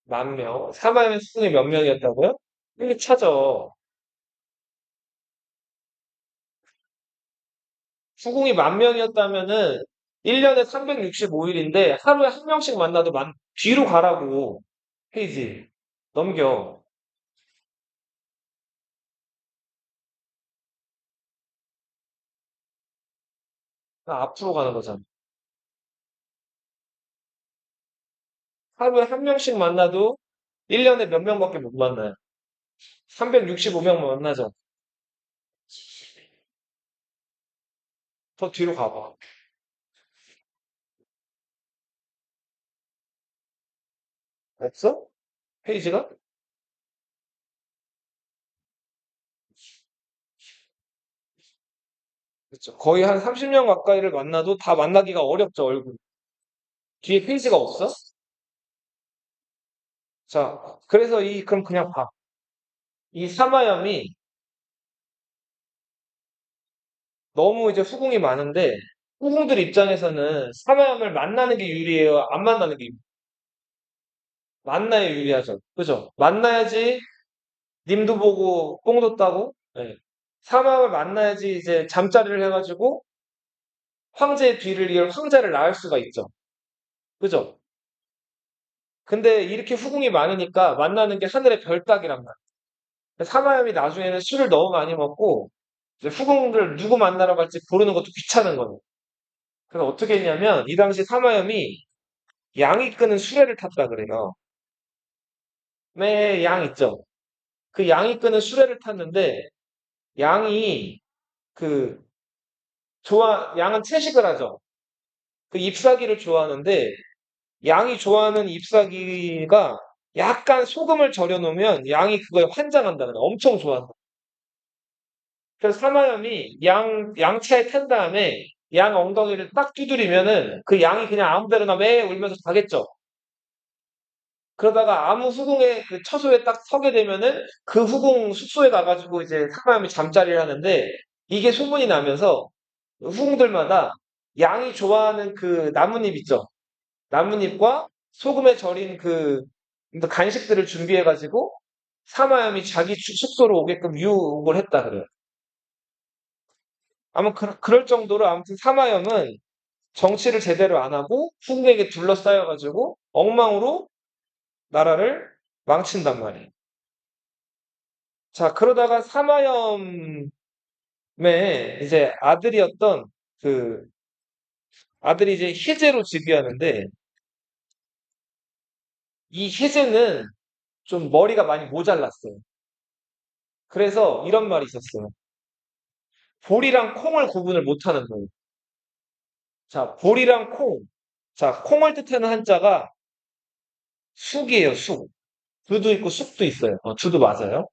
10,000명. 사마염의 후궁이 몇 명이었다고요? 빨리 찾아. 후궁이 10,000명이었다면은 1년에 365일인데 하루에 한 명씩 만나도 뒤로 가라고. 페이지. 넘겨. 앞으로 가는 거잖아. 하루에 한 명씩 만나도 1년에 몇 명밖에 못 만나요. 365명 만나죠. 더 뒤로 가봐. 없어? 페이지가? 그렇죠. 거의 한 30명 가까이를 만나도 다 만나기가 어렵죠, 얼굴. 뒤에 페이지가 없어? 자, 그래서 그럼 그냥 봐. 이 사마염이 너무 이제 후궁이 많은데, 후궁들 입장에서는 사마염을 만나는 게 유리해요? 안 만나는 게 만나야 유리하죠. 그죠? 만나야지 님도 보고 뽕도 따고, 네. 사마염을 만나야지 이제 잠자리를 해가지고 황제의 뒤를 이을 황자를 낳을 수가 있죠. 그죠? 근데 이렇게 후궁이 많으니까 만나는 게 하늘의 별 따기란 말이에요. 사마염이 나중에는 술을 너무 많이 먹고 이제 후궁들 누구 만나러 갈지 고르는 것도 귀찮은 거예요. 그래서 어떻게 했냐면 이 당시 사마염이 양이 끄는 수레를 탔다 그래요. 매 양 있죠. 그 양이 끄는 수레를 탔는데 양이 그 양은 채식을 하죠. 그 잎사귀를 좋아하는데 양이 좋아하는 잎사귀가 약간 소금을 절여 놓으면 양이 그거에 환장한다는 거예요. 엄청 좋아한다. 그래서 사마염이 양차에 탄 다음에 양 엉덩이를 딱 두드리면은 그 양이 그냥 아무 데로나 매 울면서 가겠죠. 그러다가 아무 후궁의 그 처소에 딱 서게 되면은 그 후궁 숙소에 가가지고 이제 사마염이 잠자리를 하는데 이게 소문이 나면서 후궁들마다 양이 좋아하는 그 나뭇잎 있죠. 나뭇잎과 소금에 절인 그 간식들을 준비해가지고 사마염이 자기 숙소로 오게끔 유혹을 했다 그래요. 아마 그럴 정도로 아무튼 사마염은 정치를 제대로 안 하고 후궁에게 둘러싸여가지고 엉망으로 나라를 망친단 말이에요. 자, 그러다가 사마염의 이제 아들이었던 그 아들이 이제 희재로 즉위하는데 이 희재는 좀 머리가 많이 모자랐어요. 그래서 이런 말이 있었어요. 보리랑 콩을 구분을 못하는 거예요. 자, 보리랑 콩. 자, 콩을 뜻하는 한자가 숙이에요, 숙. 두도 있고 숙도 있어요. 두도 맞아요.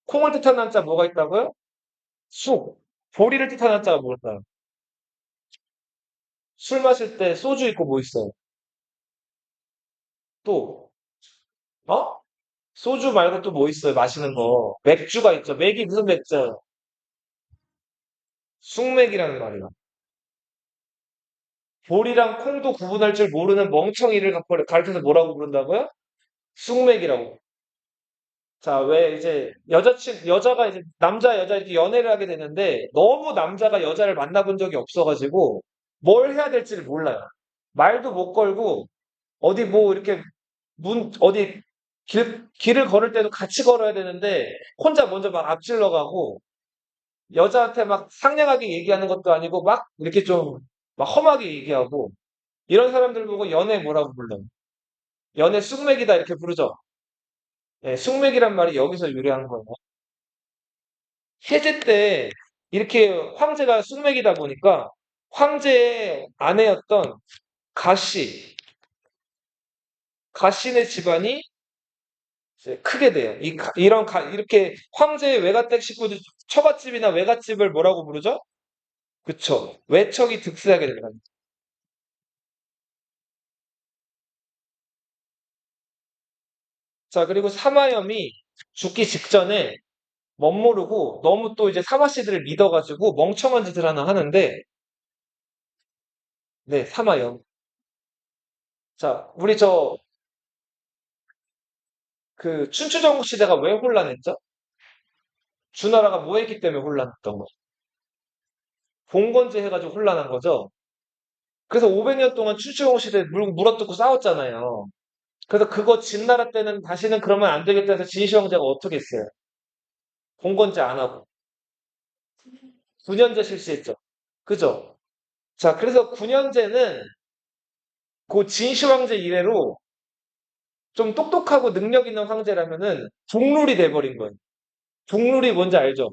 콩을 뜻하는 한자 뭐가 있다고요? 쑥. 보리를 뜻하는 한자가 뭘까요? 술 마실 때 소주 있고 뭐 있어요? 또, 어? 소주 말고 또 뭐 있어요? 마시는 거. 맥주가 있죠. 맥이 무슨 맥주예요? 쑥맥이라는 말이에요. 보리랑 콩도 구분할 줄 모르는 멍청이를 가르쳐서 뭐라고 부른다고요? 쑥맥이라고. 자, 왜 이제 여자가 이제 남자, 여자 이렇게 연애를 하게 되는데 너무 남자가 여자를 만나본 적이 없어가지고 뭘 해야 될지를 몰라요. 말도 못 걸고 어디 뭐 이렇게 어디 길을 걸을 때도 같이 걸어야 되는데 혼자 먼저 막 앞질러 가고 여자한테 막 상냥하게 얘기하는 것도 아니고 막 이렇게 좀 막 험하게 얘기하고 이런 사람들 보고 연애 뭐라고 불러요? 연애 쑥맥이다 이렇게 부르죠. 예, 쑥맥이란 말이 여기서 유래한 거예요. 세제 때 이렇게 황제가 쑥맥이다 보니까 황제의 아내였던 가씨, 가씨네 집안이 이제 크게 돼요. 이렇게 황제의 외가댁 식구들 처갓집이나 외갓집을 뭐라고 부르죠? 그쵸. 외척이 득세하게 되는 겁니다. 자, 그리고 사마염이 죽기 직전에 멋모르고 너무 또 이제 사마씨들을 믿어가지고 멍청한 짓을 하나 하는데, 네, 사마염. 자, 우리 그 춘추전국 시대가 왜 혼란했죠? 주나라가 뭐 했기 때문에 혼란했던 거죠? 봉건제 해가지고 혼란한 거죠. 그래서 500년 동안 춘추전국 시대에 물어뜯고 싸웠잖아요. 그래서 그거 진나라 때는 다시는 그러면 안 되겠다 해서 진시황제가 어떻게 했어요? 봉건제 안 하고 9년제 실시했죠. 그죠? 자, 그래서 9년제는 그 진시황제 이래로 좀 똑똑하고 능력 있는 황제라면은 국룰이 돼버린 거예요. 국룰이 뭔지 알죠?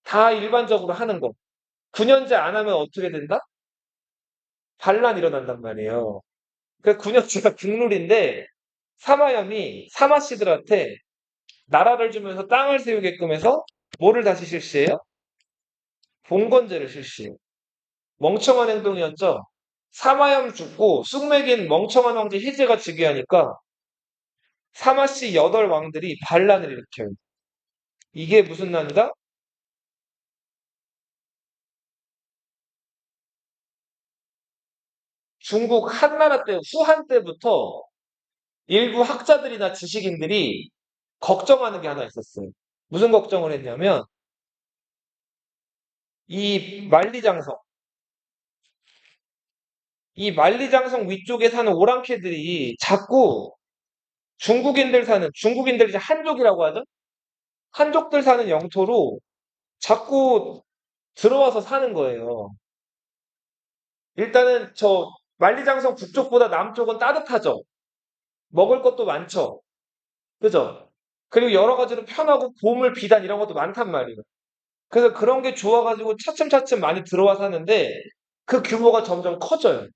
다 일반적으로 하는 거. 9년제 안 하면 어떻게 된다? 반란 일어난단 말이에요. 그 9년제가 국룰인데 사마염이 사마씨들한테 나라를 주면서 땅을 세우게끔 해서 뭐를 다시 실시해요? 봉건제를 실시해요. 멍청한 행동이었죠. 사마염 죽고 쑥맥인 멍청한 황제 희재가 즉위하니까 사마씨 8왕들이 반란을 일으켜요. 이게 무슨 난이다? 중국 한나라 때 후한 때부터 일부 학자들이나 지식인들이 걱정하는 게 하나 있었어요. 무슨 걱정을 했냐면 이 만리장성, 이 만리장성 위쪽에 사는 오랑캐들이 자꾸 중국인들 이제 한족이라고 하죠? 한족들 사는 영토로 자꾸 들어와서 사는 거예요. 일단은 저 만리장성 북쪽보다 남쪽은 따뜻하죠. 먹을 것도 많죠. 그죠? 그리고 여러 가지로 편하고 보물, 비단 이런 것도 많단 말이에요. 그래서 그런 게 좋아가지고 차츰차츰 많이 들어와 사는데 그 규모가 점점 커져요.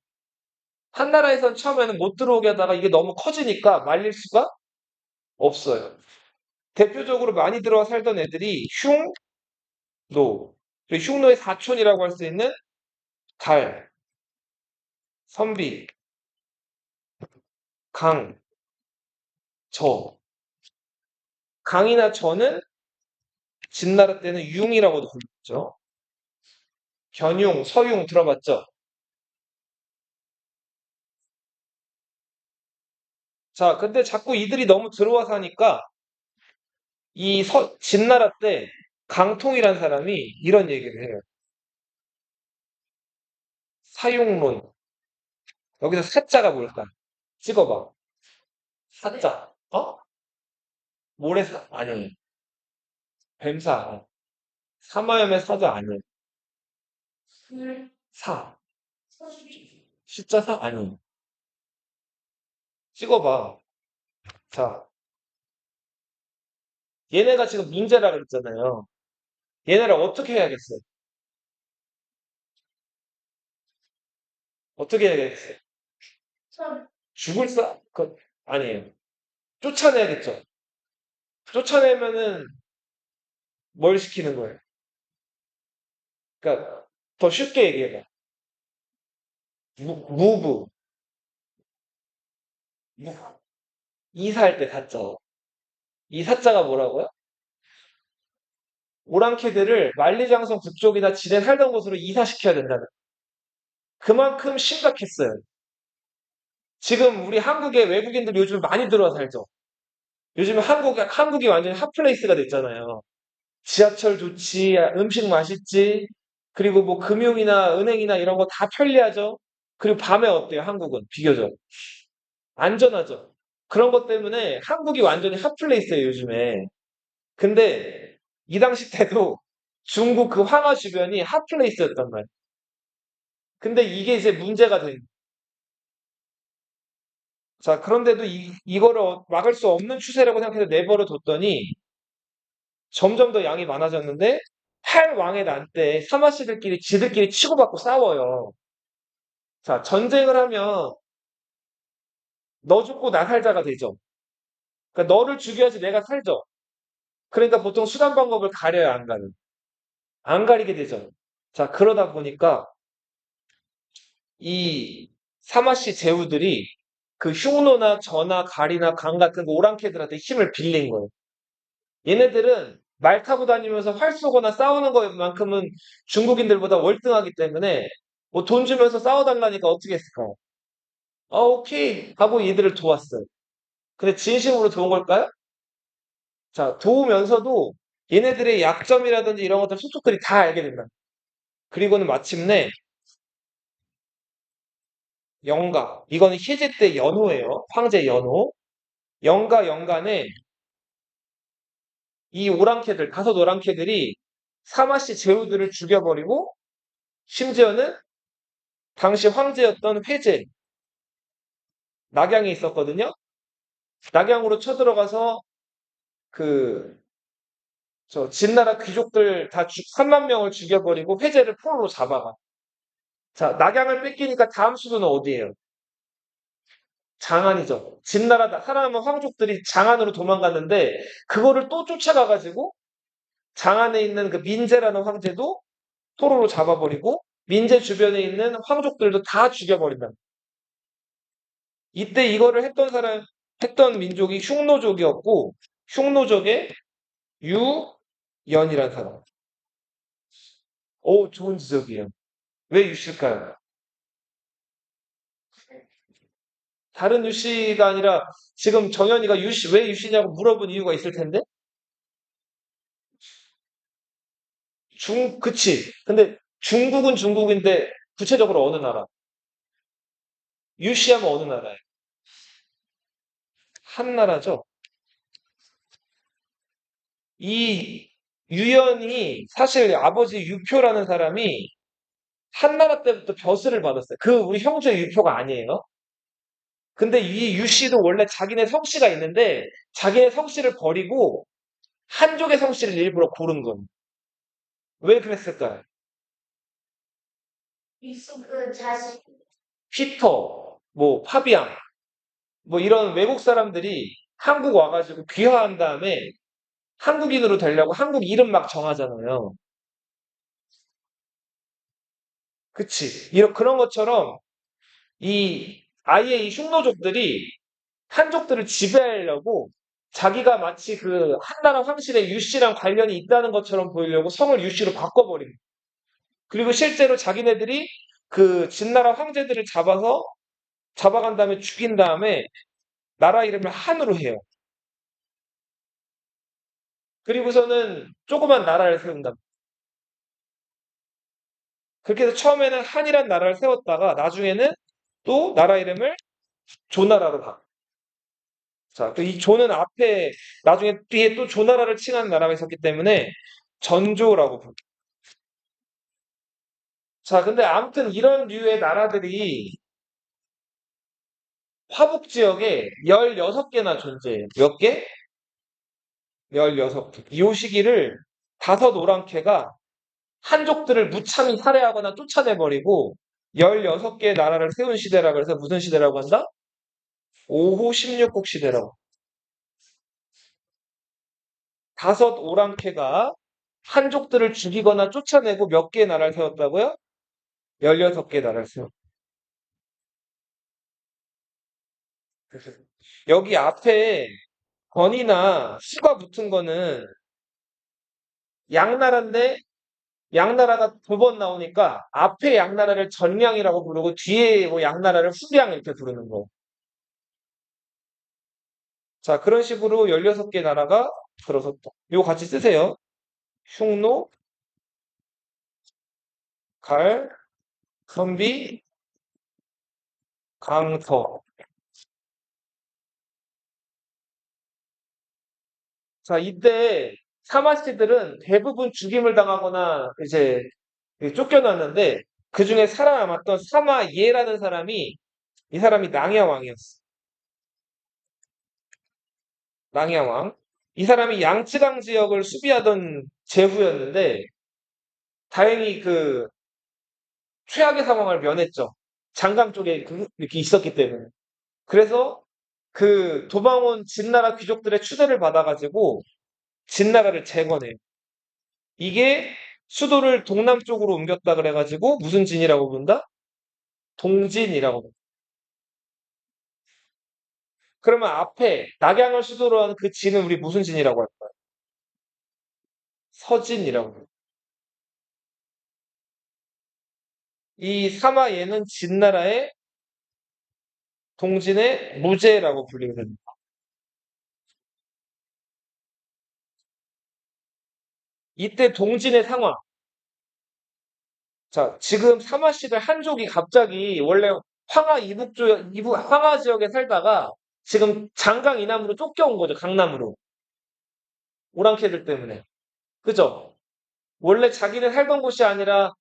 한나라에선 처음에는 못 들어오게 하다가 이게 너무 커지니까 말릴 수가 없어요. 대표적으로 많이 들어와 살던 애들이 흉노, 그리고 흉노의 사촌이라고 할 수 있는 달, 선비, 강, 저. 강이나 저는 진나라 때는 융이라고도 불렀죠. 견융, 서융 들어봤죠? 자, 근데 자꾸 이들이 너무 들어와서 하니까 진나라 때 강통이란 사람이 이런 얘기를 해요. 사용론. 여기서 사자가 뭘까? 찍어봐. 사자. 모래사? 아니. 뱀사. 사마염의 사도 아니에요. 사. 숫자 사 아니에요. 찍어봐. 자, 얘네가 지금 문제라 그랬잖아요. 얘네를 어떻게 해야겠어요? 어떻게 해야겠어요? 죽을 아니에요. 쫓아내야겠죠. 쫓아내면은 뭘 시키는 거예요? 그러니까 더 쉽게 얘기해봐. 무브. 무. 이사할 때 사자. 이 사자가 뭐라고요? 오랑캐들을 만리장성 북쪽이나 지네 살던 곳으로 이사시켜야 된다는. 그만큼 심각했어요. 지금 우리 한국에 외국인들 요즘 많이 들어와 살죠. 요즘 한국이 완전히 핫플레이스가 됐잖아요. 지하철 좋지, 음식 맛있지, 그리고 뭐 금융이나 은행이나 이런 거 다 편리하죠. 그리고 밤에 어때요? 한국은 비교적 안전하죠. 그런 것 때문에 한국이 완전히 핫플레이스예요, 요즘에. 근데 이 당시 때도 중국 그 황하 주변이 핫플레이스였단 말이에요. 근데 이게 이제 문제가 된. 자, 그런데도 이거를 막을 수 없는 추세라고 생각해서 내버려 뒀더니 점점 더 양이 많아졌는데 팔 왕의 난 때 사마씨들끼리 지들끼리 치고받고 싸워요. 자, 전쟁을 하면 너 죽고 나 살자가 되죠. 그러니까 너를 죽여야지 내가 살죠. 그러니까 보통 수단 방법을 가려요, 안 가는. 안 가리게 되죠. 자, 그러다 보니까 이 사마씨 제후들이 그 흉노나 저나 가리나 강 같은 그 오랑캐들한테 힘을 빌린 거예요. 얘네들은 말 타고 다니면서 활 쏘거나 싸우는 것만큼은 중국인들보다 월등하기 때문에 뭐 돈 주면서 싸워달라니까 어떻게 했을까요? 오케이 하고 얘들을 도왔어요. 근데 진심으로 도운 걸까요? 자, 도우면서도 얘네들의 약점이라든지 이런 것들 속속들이 다 알게 된다. 그리고는 마침내 영가, 이거는 희제 때 연호예요. 황제 연호. 영가 연간에 이 오랑캐들, 다섯 오랑캐들이 사마씨 제후들을 죽여버리고 심지어는 당시 황제였던 회제, 낙양이 있었거든요. 낙양으로 쳐들어가서 그, 진나라 귀족들 다 3만 명을 죽여버리고 회제를 포로로 잡아가. 자, 낙양을 뺏기니까 다음 수도는 어디예요? 장안이죠. 진나라 살아남은 황족들이 장안으로 도망갔는데 그거를 또 쫓아가가지고 장안에 있는 그 민제라는 황제도 포로로 잡아버리고 민제 주변에 있는 황족들도 다 죽여버린다. 이때 이거를 했던 민족이 흉노족이었고 흉노족의 유연이라는 사람. 오, 좋은 지적이에요. 왜 유씨일까요? 다른 유씨가 아니라 지금 정연이가 왜 유씨냐고 물어본 이유가 있을 텐데? 그치. 근데 중국은 중국인데 구체적으로 어느 나라? 유씨하면 어느 나라예요? 한 나라죠. 이 유연이 사실 아버지 유표라는 사람이 한나라 때부터 벼슬을 받았어요. 그 우리 형제 유표가 아니에요. 근데 이 유씨도 원래 자기네 성씨가 있는데 자기네 성씨를 버리고 한족의 성씨를 일부러 고른 겁니다. 왜 그랬을까요? 피터, 뭐 파비앙, 뭐 이런 외국 사람들이 한국 와가지고 귀화한 다음에 한국인으로 되려고 한국 이름 막 정하잖아요. 그치? 그런 것처럼 아예 이 흉노족들이 한족들을 지배하려고 자기가 마치 그 한나라 황실의 유씨랑 관련이 있다는 것처럼 보이려고 성을 유씨로 바꿔버립니다. 그리고 실제로 자기네들이 그 진나라 황제들을 잡아간 다음에 죽인 다음에 나라 이름을 한으로 해요. 그리고서는 조그만 나라를 세운다. 그렇게 해서 처음에는 한이란 나라를 세웠다가 나중에는 또 나라 이름을 조나라로 바꿔. 자, 그 이 조는 앞에 나중에 뒤에 또 조나라를 칭하는 나라가 있었기 때문에 전조라고 부릅니다. 자, 근데 아무튼 이런 류의 나라들이 화북 지역에 16개나 존재해요. 몇 개? 16개. 이 시기를 다섯 오랑캐가 한족들을 무참히 살해하거나 쫓아내버리고 16개의 나라를 세운 시대라 그래서 무슨 시대라고 한다? 5호 16국 시대라고. 다섯 오랑캐가 한족들을 죽이거나 쫓아내고 몇 개의 나라를 세웠다고요? 16개의 나라를 세웠. 여기 앞에 건이나 수가 붙은 거는 양나라인데 양나라가 두 번 나오니까 앞에 양나라를 전량이라고 부르고 뒤에 뭐 양나라를 후량 이렇게 부르는 거. 자, 그런 식으로 16개 나라가 들어섰다. 이거 같이 쓰세요. 흉노, 갈, 선비, 강서. 자, 이때 사마씨들은 대부분 죽임을 당하거나 이제 쫓겨났는데 그 중에 살아남았던 사마예라는 사람이 이 사람이 낭야 왕이었어. 낭야 왕. 이 사람이 양쯔강 지역을 수비하던 제후였는데 다행히 그 최악의 상황을 면했죠. 장강 쪽에 이렇게 있었기 때문에. 그래서 그 도망 온 진나라 귀족들의 추대를 받아가지고 진나라를 재건해요. 이게 수도를 동남쪽으로 옮겼다 그래가지고 무슨 진이라고 부른다? 동진이라고 부른다. 그러면 앞에 낙양을 수도로 하는 그 진은 우리 무슨 진이라고 할까요? 서진이라고 해요. 이 사마예는 진나라의 동진의 무제라고 불리게 됩니다. 이때 동진의 상황. 자, 지금 사마씨들 한족이 갑자기 원래 황하 이북 황하 지역에 살다가 지금 장강 이남으로 쫓겨온 거죠. 강남으로. 오랑캐들 때문에. 그죠? 원래 자기네 살던 곳이 아니라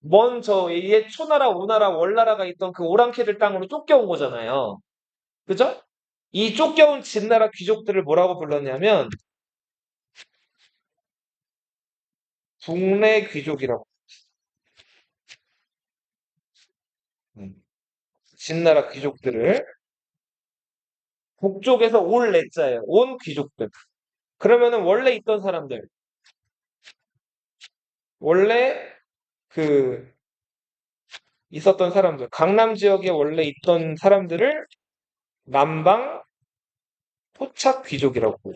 먼 저 옛 초나라, 오나라, 월나라가 있던 그 오랑캐들 땅으로 쫓겨온 거잖아요. 그죠? 이 쫓겨온 진나라 귀족들을 뭐라고 불렀냐면 북내 귀족이라고. 음, 진나라 귀족들을 북쪽에서 올 내자예요. 온 귀족들. 그러면은 원래 있던 사람들, 원래 그 있었던 사람들, 강남 지역에 원래 있던 사람들을 남방 토착 귀족이라고 해요.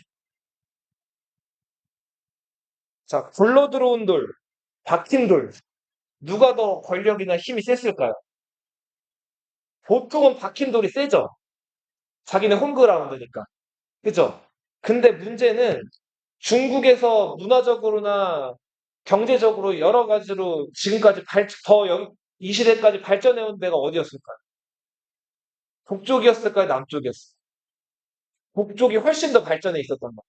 자, 굴러 들어온 돌, 박힌 돌, 누가 더 권력이나 힘이 셌을까요? 보통은 박힌 돌이 세죠. 자기네 홈그라운드니까. 그죠? 근데 문제는 중국에서 문화적으로나 경제적으로 여러 가지로 지금까지 이 시대까지 발전해온 데가 어디였을까요? 북쪽이었을까요? 남쪽이었을까요? 북쪽이 훨씬 더 발전해 있었단 말이에요.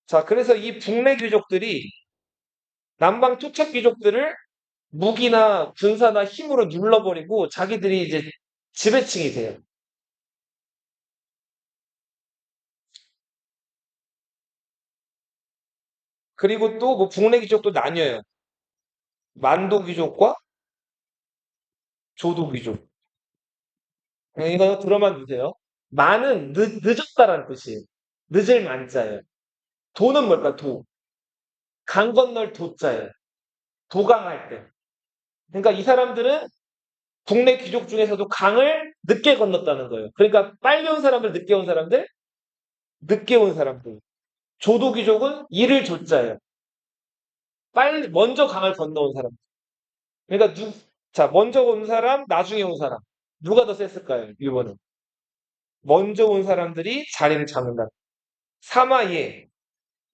자, 그래서 이 북내 귀족들이 남방 토착 귀족들을 무기나 군사나 힘으로 눌러버리고 자기들이 이제 지배층이 돼요. 그리고 또 뭐 북내 귀족도 나뉘어요. 만도 귀족과 조도 귀족. 이거 들어만 주세요. 만은 늦었다라는 뜻이에요. 늦을 만자예요. 도는 뭘까? 도. 강 건널 도자예요. 도강할 때. 그러니까 이 사람들은 국내 귀족 중에서도 강을 늦게 건넜다는 거예요. 그러니까 빨리 온 사람들, 늦게 온 사람들, 늦게 온 사람들. 조도 귀족은 이를 조자예요. 빨리 먼저 강을 건너온 사람. 그러니까 자, 먼저 온 사람, 나중에 온 사람. 누가 더 셌을까요? 일본은. 먼저 온 사람들이 자리를 잡는다. 사마예,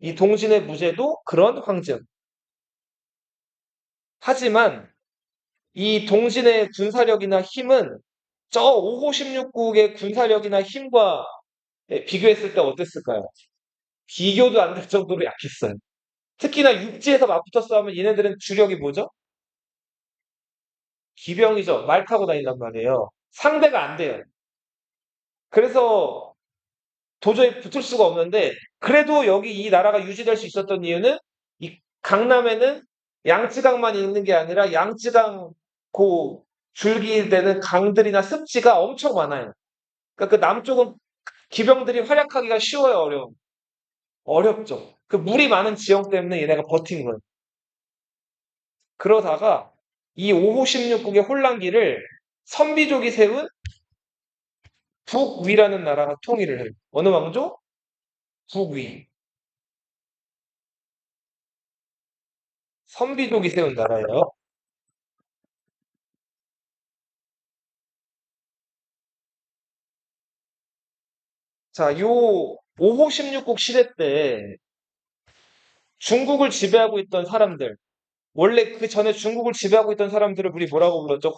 이 동진의 무제도 그런 황제였. 하지만 이 동진의 군사력이나 힘은 저 5호 16국의 군사력이나 힘과 비교했을 때 어땠을까요? 비교도 안 될 정도로 약했어요. 특히나 육지에서 맞붙었어 하면 얘네들은 주력이 뭐죠? 기병이죠. 말 타고 다닌단 말이에요. 상대가 안 돼요. 그래서 도저히 붙을 수가 없는데 그래도 여기 이 나라가 유지될 수 있었던 이유는 이 강남에는 양쯔강만 있는 게 아니라 양쯔강 그 줄기되는 강들이나 습지가 엄청 많아요. 그러니까 그 남쪽은 기병들이 활약하기가 쉬워요, 어려워. 어렵죠. 그 물이 많은 지형 때문에 얘네가 버틴 거예요. 그러다가 이 5호 16국의 혼란기를 선비족이 세운 북위라는 나라가 통일을 해요. 어느 왕조? 북위. 선비족이 세운 나라예요. 자, 요 5호 16국 시대 때 중국을 지배하고 있던 사람들, 원래 그 전에 중국을 지배하고 있던 사람들을 우리 뭐라고 불렀죠?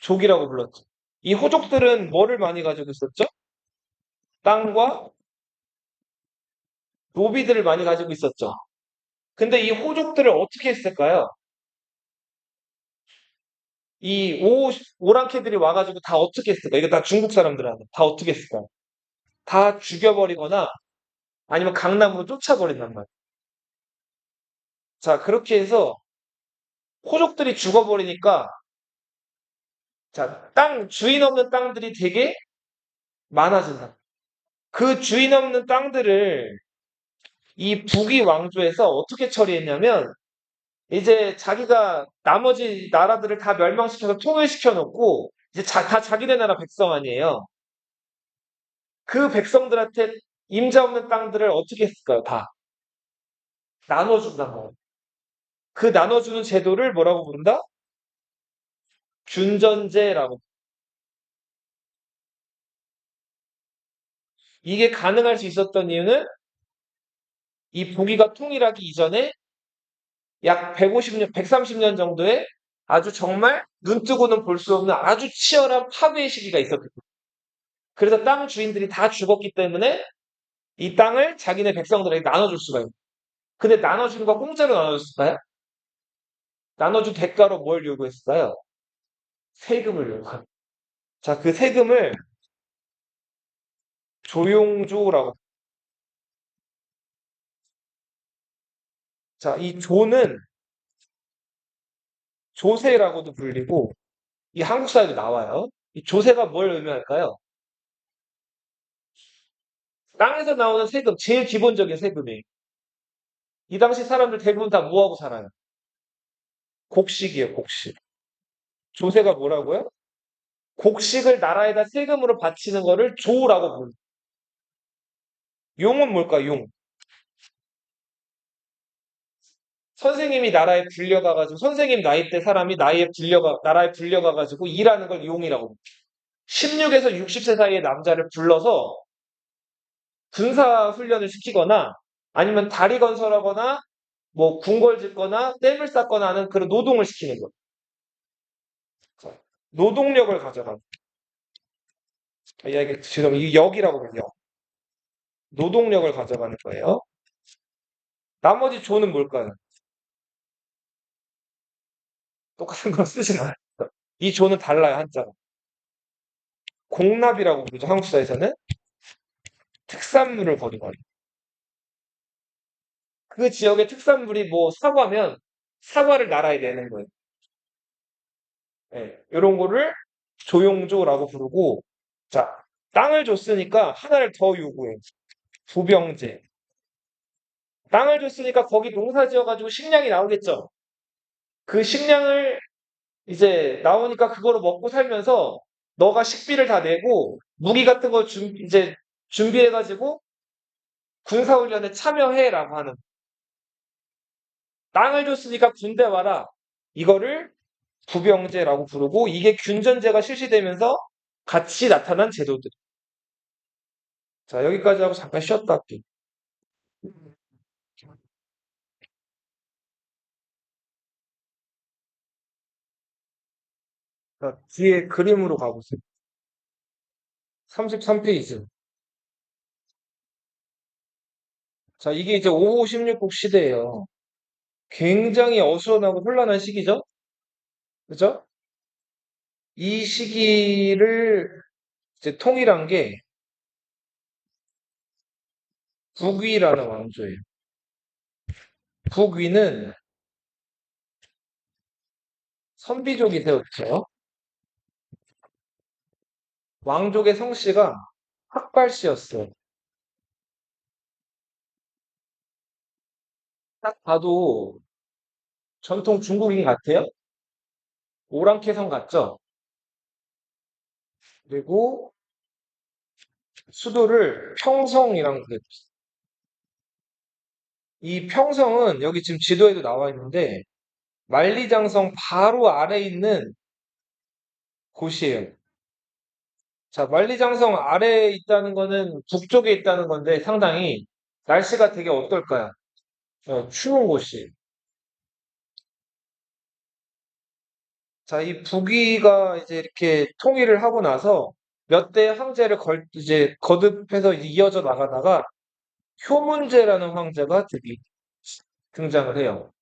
호족이라고 불렀죠. 이 호족들은 뭐를 많이 가지고 있었죠? 땅과 노비들을 많이 가지고 있었죠. 근데 이 호족들을 어떻게 했을까요? 이 오랑캐들이 와가지고 다 어떻게 했을까? 이거 다 중국 사람들한테 다 어떻게 했을까? 다 죽여버리거나 아니면 강남으로 쫓아버린단 말이에요. 자, 그렇게 해서 호족들이 죽어버리니까 자, 주인 없는 땅들이 되게 많아진다. 그 주인 없는 땅들을 이 북위 왕조에서 어떻게 처리했냐면 이제 자기가 나머지 나라들을 다 멸망시켜서 통일시켜 놓고 이제 다 자기네 나라 백성 아니에요. 그 백성들한테 임자 없는 땅들을 어떻게 했을까요? 다 나눠준단 말이에요. 그 나눠주는 제도를 뭐라고 부른다? 균전제라고. 이게 가능할 수 있었던 이유는 이 북위가 통일하기 이전에 약 150년, 130년 정도의 아주 정말 눈 뜨고는 볼 수 없는 아주 치열한 파괴의 시기가 있었기 때문에. 그래서 땅 주인들이 다 죽었기 때문에 이 땅을 자기네 백성들에게 나눠줄 수가 있어요. 근데 나눠주는 거 공짜로 나눠줬을까요? 나눠준 대가로 뭘 요구했을까요? 세금을 요구합니다. 자, 그 세금을 조용조라고. 자, 이 조는 조세라고도 불리고 이 한국사에도 나와요. 이 조세가 뭘 의미할까요? 땅에서 나오는 세금, 제일 기본적인 세금이에요. 이 당시 사람들 대부분 다 뭐하고 살아요? 곡식이에요, 곡식. 조세가 뭐라고요? 곡식을 나라에다 세금으로 바치는 거를 조라고 부릅니다. 용은 뭘까, 용? 선생님이 나라에 불려가가지고, 선생님 나이 때 사람이 나라에 불려가가지고 일하는 걸 용이라고 합니다. 16에서 60세 사이의 남자를 불러서 군사 훈련을 시키거나 아니면 다리 건설하거나 뭐 궁궐 짓거나 댐을 쌓거나 하는 그런 노동을 시키는 거. 노동력을 가져가. 이게 지금 이 역이라고 해요. 역. 노동력을 가져가는 거예요. 나머지 조는 뭘까요? 똑같은 거 쓰진 않아요. 이 조는 달라요, 한자가. 공납이라고 부르죠, 한국사에서는. 특산물을 거두거나. 그 지역의 특산물이 뭐 사과면 사과를 나라에 내는 거예요. 예, 이런 거를 조용조라고 부르고, 자, 땅을 줬으니까 하나를 더 요구해. 부병제. 땅을 줬으니까 거기 농사 지어가지고 식량이 나오겠죠. 그 식량을 이제 나오니까 그거로 먹고 살면서 너가 식비를 다 내고 무기 같은 거 이제 준비해가지고 군사훈련에 참여해라고 하는. 땅을 줬으니까 군대 와라. 이거를 부병제라고 부르고 이게 균전제가 실시되면서 같이 나타난 제도들. 자, 여기까지 하고 잠깐 쉬었다 할게요. 자, 뒤에 그림으로 가보세요. 33페이지. 자, 이게 이제 5호 16국 시대예요. 굉장히 어수선하고 혼란한 시기죠? 그죠? 이 시기를 이제 통일한 게 북위라는 왕조예요. 북위는 선비족이 세웠죠. 왕족의 성씨가 학발씨였어요. 딱 봐도 전통 중국인 같아요. 오랑캐성 같죠? 그리고 수도를 평성이랑 그랬어요. 이 평성은 여기 지금 지도에도 나와 있는데 만리장성 바로 아래에 있는 곳이에요. 자, 만리장성 아래에 있다는 거는 북쪽에 있다는 건데 상당히 날씨가 되게 어떨까요? 추운 곳이. 자, 이 북위가 이제 이렇게 통일을 하고 나서 몇 대 황제를 이제 거듭해서 이제 이어져 나가다가 효문제라는 황제가 등장을 해요.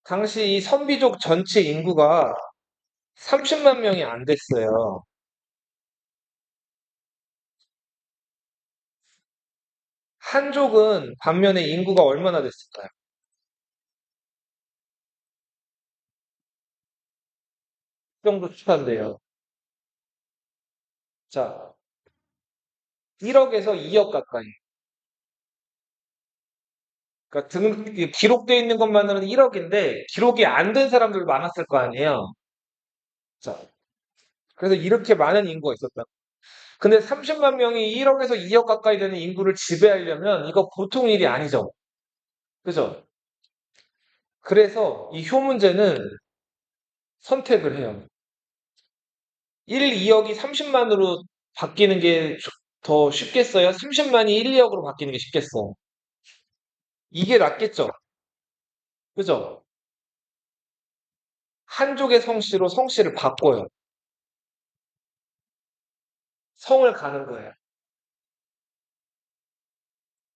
당시 이 선비족 전체 인구가 30만 명이 안 됐어요. 한족은 반면에 인구가 얼마나 됐을까요? 그 정도 추산돼요. 자, 1억에서 2억 가까이. 그러니까 기록되어 있는 것만으로는 1억인데 기록이 안 된 사람들 많았을 거 아니에요. 자, 그래서 이렇게 많은 인구가 있었다. 근데 30만 명이 1억에서 2억 가까이 되는 인구를 지배하려면 이거 보통 일이 아니죠. 그죠? 그래서 이 효문제는 선택을 해요. 1, 2억이 30만으로 바뀌는 게 더 쉽겠어요? 30만이 1, 2억으로 바뀌는 게 쉽겠어. 이게 낫겠죠? 그죠? 한족의 성씨로 성씨를 바꿔요. 성을 가는 거예요.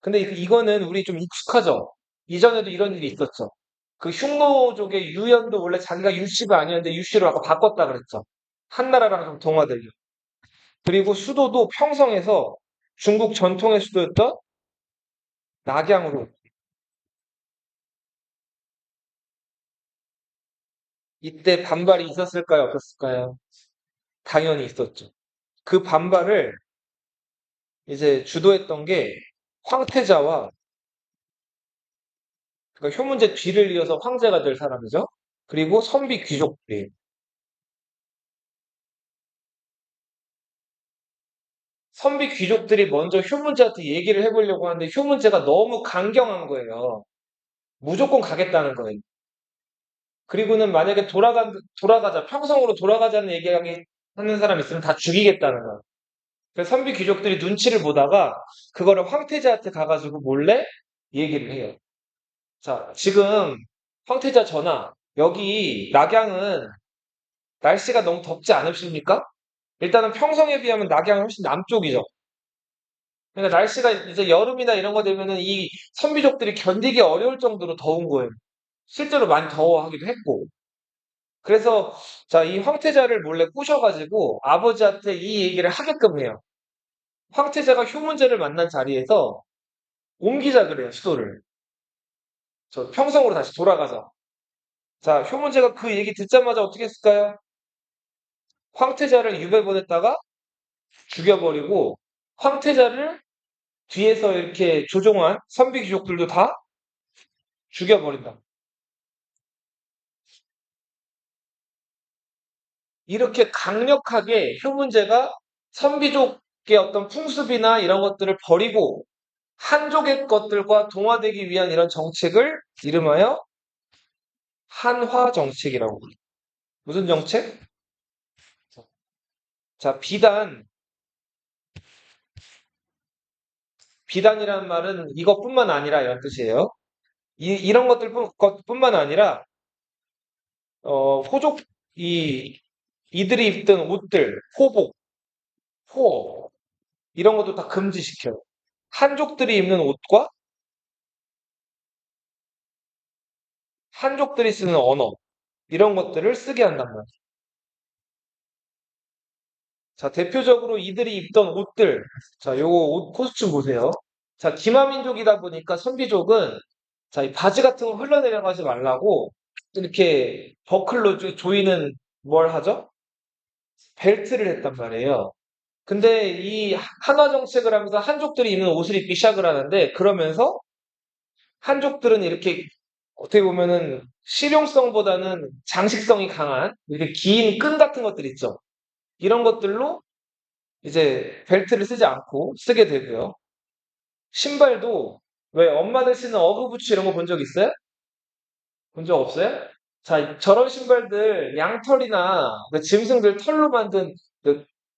근데 이거는 우리 좀 익숙하죠? 이전에도 이런 일이 있었죠? 그 흉노족의 유연도 원래 자기가 유씨가 아니었는데 유씨로 아까 바꿨다 그랬죠? 한나라랑 좀 동화되려. 그리고 수도도 평성에서 중국 전통의 수도였던 낙양으로. 이때 반발이 있었을까요? 없었을까요? 당연히 있었죠. 그 반발을 이제 주도했던 게 황태자와 그러니까 효문제 뒤를 이어서 황제가 될 사람이죠. 그리고 선비 귀족들이에요. 선비 귀족들이 먼저 효문제한테 얘기를 해보려고 하는데 효문제가 너무 강경한 거예요. 무조건 가겠다는 거예요. 그리고는 만약에 돌아가자, 평성으로 돌아가자는 얘기하는 사람 있으면 다 죽이겠다는 거예요. 그래서 선비 귀족들이 눈치를 보다가 그거를 황태자한테 가가지고 몰래 얘기를 해요. 자, 지금 황태자 전하, 여기 낙양은 날씨가 너무 덥지 않으십니까? 일단은 평성에 비하면 낙양은 훨씬 남쪽이죠. 그러니까 날씨가 이제 여름이나 이런 거 되면은 이 선비족들이 견디기 어려울 정도로 더운 거예요. 실제로 많이 더워하기도 했고. 그래서 자, 이 황태자를 몰래 꼬셔가지고 아버지한테 이 얘기를 하게끔 해요. 황태자가 효문제를 만난 자리에서 옮기자 그래요, 수도를. 저 평성으로 다시 돌아가자. 자, 효문제가 그 얘기 듣자마자 어떻게 했을까요? 황태자를 유배 보냈다가 죽여버리고 황태자를 뒤에서 이렇게 조종한 선비 귀족들도 다 죽여버린다. 이렇게 강력하게 효문제가 선비족의 어떤 풍습이나 이런 것들을 버리고 한족의 것들과 동화되기 위한 이런 정책을 이름하여 한화 정책이라고 합니다. 무슨 정책? 자, 비단이라는 말은 이것뿐만 아니라 이런 뜻이에요. 이런 것뿐만 아니라 호족 이 이들이 입던 옷들, 호복, 호어 이런 것도 다 금지시켜요. 한족들이 입는 옷과 한족들이 쓰는 언어, 이런 것들을 쓰게 한단 말이에요. 자, 대표적으로 이들이 입던 옷들. 자, 요거 옷 코스튬 보세요. 자, 기마민족이다 보니까 선비족은 자, 이 바지 같은 거 흘러내려가지 말라고 이렇게 버클로 조이는 뭘 하죠? 벨트를 했단 말이에요. 근데 이 한화 정책을 하면서 한족들이 입는 옷을 입기 시작을 하는데 그러면서 한족들은 이렇게 어떻게 보면은 실용성보다는 장식성이 강한 이렇게 긴 끈 같은 것들 있죠. 이런 것들로 이제 벨트를 쓰지 않고 쓰게 되고요. 신발도 왜 엄마들 신는 어그부츠 이런 거 본 적 있어요? 본 적 없어요? 자, 저런 신발들 양털이나 그 짐승들 털로 만든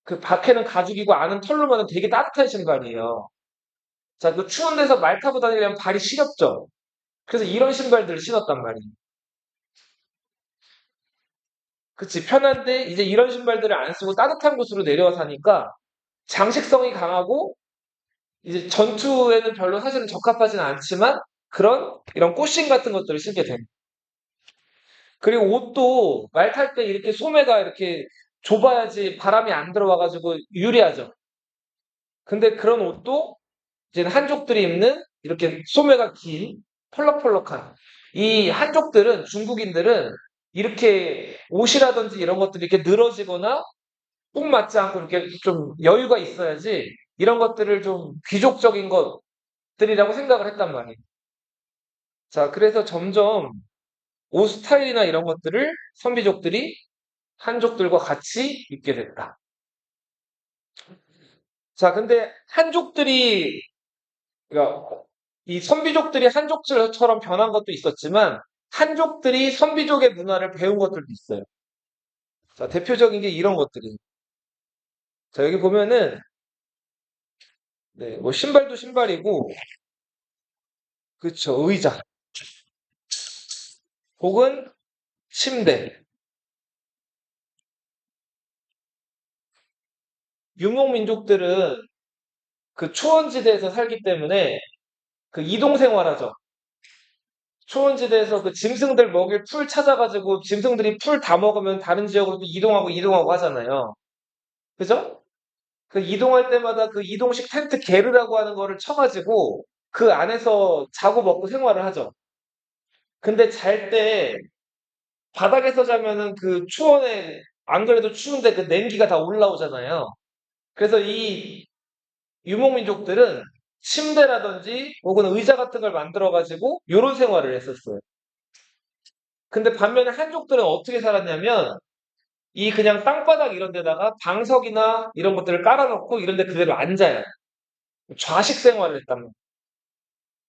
그 밖에는 가죽이고 안은 털로 만든 되게 따뜻한 신발이에요. 자, 그 추운 데서 말 타고 다니려면 발이 시렵죠. 그래서 이런 신발들을 신었단 말이에요. 그치, 편한데 이제 이런 신발들을 안 쓰고 따뜻한 곳으로 내려와 사니까 장식성이 강하고 이제 전투에는 별로 사실은 적합하진 않지만 그런 이런 꽃신 같은 것들을 신게 됩니다. 그리고 옷도 말 탈 때 이렇게 소매가 이렇게 좁아야지 바람이 안 들어와가지고 유리하죠. 근데 그런 옷도 이제 한족들이 입는 이렇게 소매가 긴 펄럭펄럭한 이 한족들은 중국인들은 이렇게 옷이라든지 이런 것들이 이렇게 늘어지거나 꼭 맞지 않고 이렇게 좀 여유가 있어야지 이런 것들을 좀 귀족적인 것들이라고 생각을 했단 말이에요. 자, 그래서 점점 옷 스타일이나 이런 것들을 선비족들이 한족들과 같이 입게 됐다. 자, 근데 한족들이, 그러니까 이 선비족들이 한족들처럼 변한 것도 있었지만, 한족들이 선비족의 문화를 배운 것들도 있어요. 자, 대표적인 게 이런 것들이. 자, 여기 보면은, 네, 뭐 신발도 신발이고, 그쵸, 의자, 혹은 침대. 유목민족들은 그 초원지대에서 살기 때문에 그 이동 생활하죠. 초원지대에서 그 짐승들 먹일 풀 찾아가지고 짐승들이 풀 다 먹으면 다른 지역으로 또 이동하고 하잖아요. 그죠? 그 이동할 때마다 그 이동식 텐트 게르라고 하는 거를 쳐가지고 그 안에서 자고 먹고 생활을 하죠. 근데 잘 때 바닥에서 자면은 그 초원에 안 그래도 추운데 그 냉기가 다 올라오잖아요. 그래서 이 유목민족들은 침대라든지 혹은 의자 같은 걸 만들어가지고 요런 생활을 했었어요. 근데 반면에 한족들은 어떻게 살았냐면 이 그냥 땅바닥 이런 데다가 방석이나 이런 것들을 깔아놓고 이런 데 그대로 앉아요. 좌식 생활을 했단 말이에요.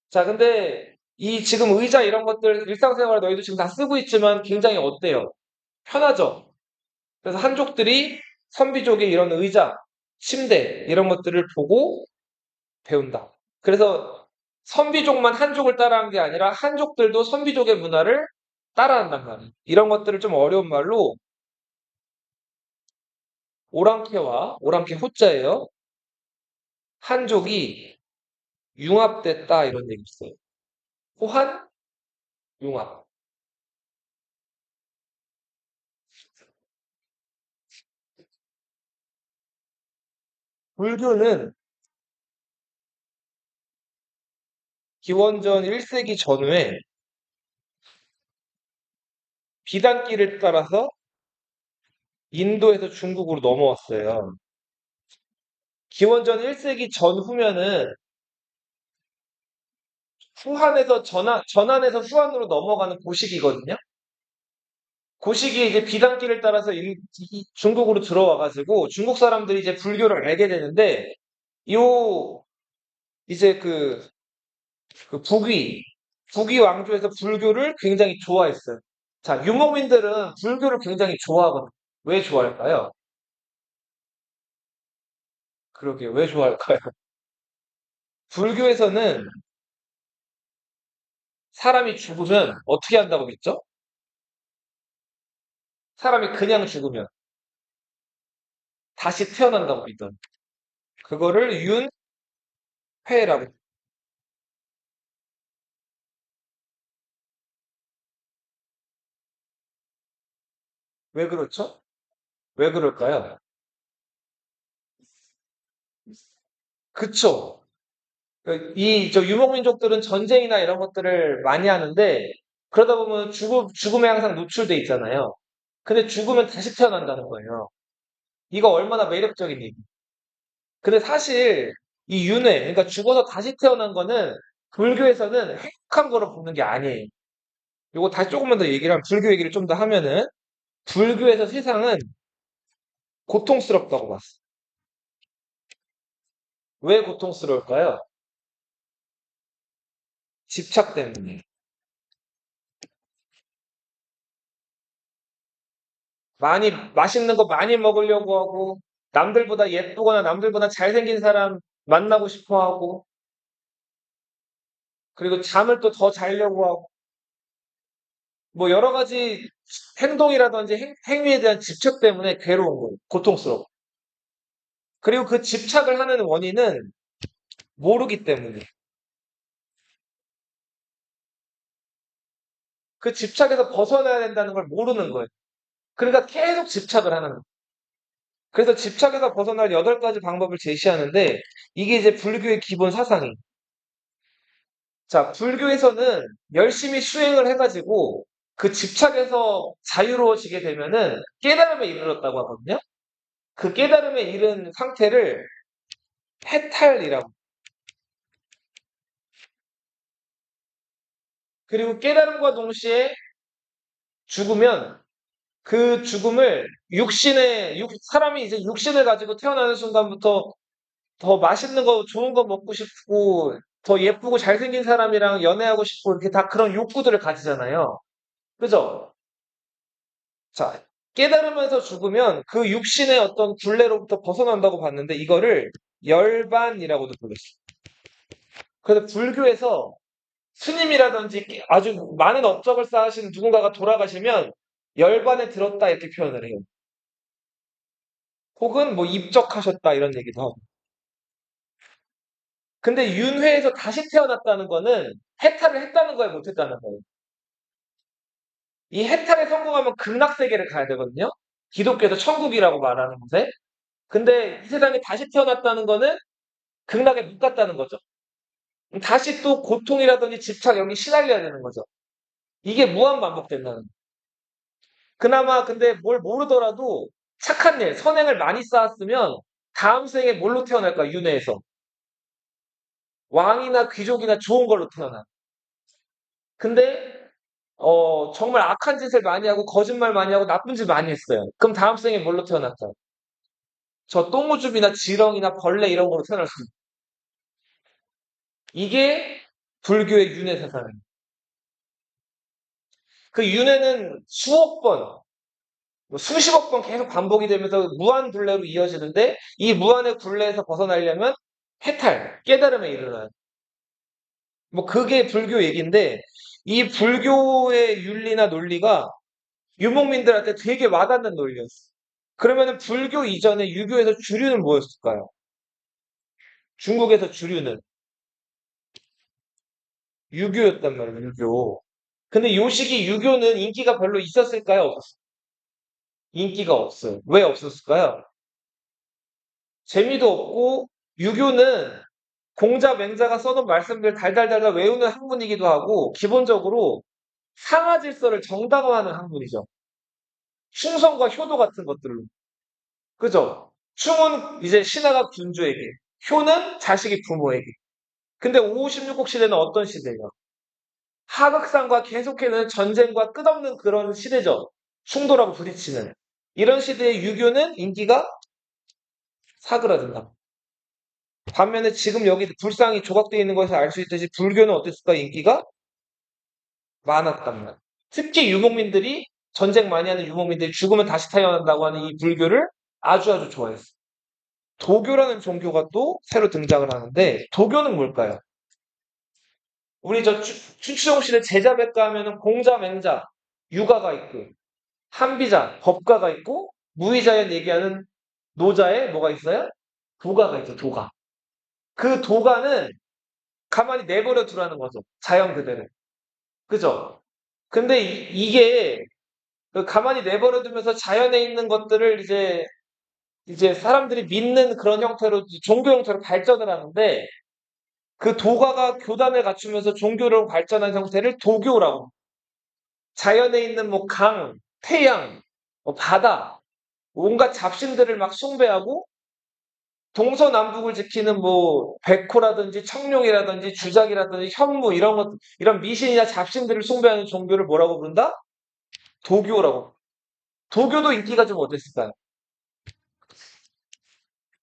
자, 근데 이 지금 의자 이런 것들 일상생활에 너희도 지금 다 쓰고 있지만 굉장히 어때요? 편하죠? 그래서 한족들이 선비족의 이런 의자, 침대 이런 것들을 보고 배운다. 그래서 선비족만 한족을 따라한 게 아니라 한족들도 선비족의 문화를 따라한단 말이에요. 이런 것들을 좀 어려운 말로 오랑캐와 오랑캐 호자예요. 한족이 융합됐다 이런 얘기 있어요. 호한 융합. 불교는 기원전 1세기 전후에 비단길을 따라서 인도에서 중국으로 넘어왔어요. 기원전 1세기 전후면은 후한에서 전한에서 후한으로 넘어가는 고시기거든요. 고시기에 이제 비단길을 따라서 중국으로 들어와가지고 중국 사람들이 이제 불교를 알게 되는데 요 이제 그 북위 왕조에서 불교를 굉장히 좋아했어요. 자, 유목민들은 불교를 굉장히 좋아하거든요. 왜 좋아할까요? 그러게 왜 좋아할까요? 불교에서는 사람이 죽으면 어떻게 한다고 믿죠? 사람이 그냥 죽으면 다시 태어난다고 믿던. 그거를 윤회라고. 왜 그렇죠? 왜 그럴까요? 그쵸? 저 유목민족들은 전쟁이나 이런 것들을 많이 하는데, 그러다 보면 죽음에 항상 노출돼 있잖아요. 근데 죽으면 다시 태어난다는 거예요. 이거 얼마나 매력적인 얘기. 근데 사실 이 윤회, 그러니까 죽어서 다시 태어난 거는 불교에서는 행복한 거로 보는 게 아니에요. 요거 다시 조금만 더 얘기를 하면, 불교 얘기를 좀 더 하면은, 불교에서 세상은 고통스럽다고 봤어. 왜 고통스러울까요? 집착 때문에. 많이, 맛있는 거 많이 먹으려고 하고, 남들보다 예쁘거나 남들보다 잘생긴 사람 만나고 싶어 하고, 그리고 잠을 또 더 자려고 하고, 뭐 여러 가지 행동이라든지 행위에 대한 집착 때문에 괴로운 거예요. 고통스러워. 그리고 그 집착을 하는 원인은 모르기 때문에. 그 집착에서 벗어나야 된다는 걸 모르는 거예요. 그러니까 계속 집착을 하는 거예요. 그래서 집착에서 벗어날 8가지 방법을 제시하는데, 이게 이제 불교의 기본 사상이에요. 자, 불교에서는 열심히 수행을 해가지고 그 집착에서 자유로워지게 되면은 깨달음에 이르렀다고 하거든요. 그 깨달음에 이른 상태를 해탈이라고. 그리고 깨달음과 동시에 죽으면 그 죽음을 사람이 이제 육신을 가지고 태어나는 순간부터 더 맛있는 거, 좋은 거 먹고 싶고, 더 예쁘고 잘생긴 사람이랑 연애하고 싶고, 이렇게 다 그런 욕구들을 가지잖아요. 그죠? 자, 깨달으면서 죽으면 그 육신의 어떤 굴레로부터 벗어난다고 봤는데, 이거를 열반이라고도 불렀어요. 그래서 불교에서 스님이라든지 아주 많은 업적을 쌓으신 누군가가 돌아가시면 열반에 들었다 이렇게 표현을 해요. 혹은 뭐 입적하셨다 이런 얘기도 하고. 근데 윤회에서 다시 태어났다는 거는 해탈을 했다는 거예요, 못 했다는 거예요. 이 해탈에 성공하면 극락세계를 가야 되거든요. 기독교에서 천국이라고 말하는 곳에. 근데 이 세상에 다시 태어났다는 거는 극락에 못 갔다는 거죠. 다시 또 고통이라든지 집착 여기 시달려야 되는 거죠. 이게 무한 반복된다는 거예요. 그나마 근데 뭘 모르더라도 착한 일, 선행을 많이 쌓았으면 다음 생에 뭘로 태어날까? 윤회에서. 왕이나 귀족이나 좋은 걸로 태어나. 근데 정말 악한 짓을 많이 하고 거짓말 많이 하고 나쁜 짓 많이 했어요. 그럼 다음 생에 뭘로 태어날까요? 저 똥오줌이나 지렁이나 벌레 이런 거로 태어날 수 있어요. 이게 불교의 윤회 사상입니다. 그 윤회는 수억 번, 뭐 수십억 번 계속 반복이 되면서 무한 굴레로 이어지는데 이 무한의 굴레에서 벗어나려면 해탈, 깨달음에 이르러요. 뭐 그게 불교 얘기인데 이 불교의 윤리나 논리가 유목민들한테 되게 와닿는 논리였어. 그러면은 불교 이전에 유교에서 주류는 뭐였을까요? 중국에서 주류는 유교였단 말이에요, 유교. 근데 요 시기 유교는 인기가 별로 있었을까요? 인기가 없어요. 왜 없었을까요? 재미도 없고 유교는 공자 맹자가 써놓은 말씀들 달달달달 외우는 학문이기도 하고 기본적으로 상하 질서를 정당화하는 학문이죠. 충성과 효도 같은 것들로. 그죠? 충은 이제 신하가 군주에게, 효는 자식이 부모에게. 근데 556국 시대는 어떤 시대예요? 하극상과 계속해는 전쟁과 끝없는 그런 시대죠. 충돌하고 부딪히는. 이런 시대의 유교는 인기가 사그라든다. 반면에 지금 여기 불상이 조각되어 있는 것에서 알 수 있듯이 불교는 어땠을까? 인기가 많았단 말이야. 특히 유목민들이 전쟁 많이 하는 유목민들이 죽으면 다시 태어난다고 하는 이 불교를 아주 아주 좋아했어. 도교라는 종교가 또 새로 등장을 하는데 도교는 뭘까요? 우리 저 춘추종 시대 제자백과 하면은 공자, 맹자, 유가가 있고 한비자, 법가가 있고 무의자연 얘기하는 노자에 뭐가 있어요? 도가가 있죠, 도가. 그 도가는 가만히 내버려 두라는 거죠. 자연 그대로. 그죠? 근데 이게 그 가만히 내버려 두면서 자연에 있는 것들을 이제 사람들이 믿는 그런 형태로 종교 형태로 발전을 하는데 그 도가가 교단을 갖추면서 종교로 발전한 형태를 도교라고. 자연에 있는 뭐 강, 태양, 뭐 바다, 온갖 잡신들을 막 숭배하고 동서남북을 지키는 뭐 백호라든지 청룡이라든지 주작이라든지 현무 이런 것 이런 미신이나 잡신들을 숭배하는 종교를 뭐라고 부른다? 도교라고. 도교도 인기가 좀 어땠을까요?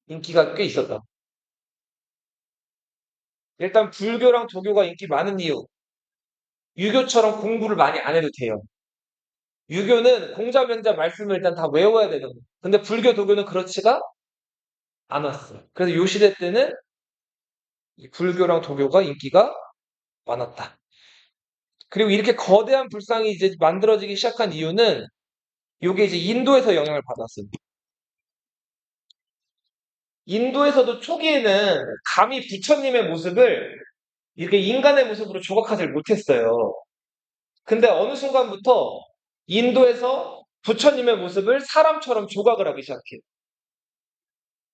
인기가 꽤 있었다. 일단 불교랑 도교가 인기 많은 이유. 유교처럼 공부를 많이 안 해도 돼요. 유교는 공자명자 말씀을 일단 다 외워야 되는 거예요. 근데 불교, 도교는 그렇지가 않았어요. 그래서 요 시대 때는 이 불교랑 도교가 인기가 많았다. 그리고 이렇게 거대한 불상이 이제 만들어지기 시작한 이유는 요게 이제 인도에서 영향을 받았어요. 인도에서도 초기에는 감히 부처님의 모습을 이렇게 인간의 모습으로 조각하지 못했어요. 근데 어느 순간부터 인도에서 부처님의 모습을 사람처럼 조각을 하기 시작해요.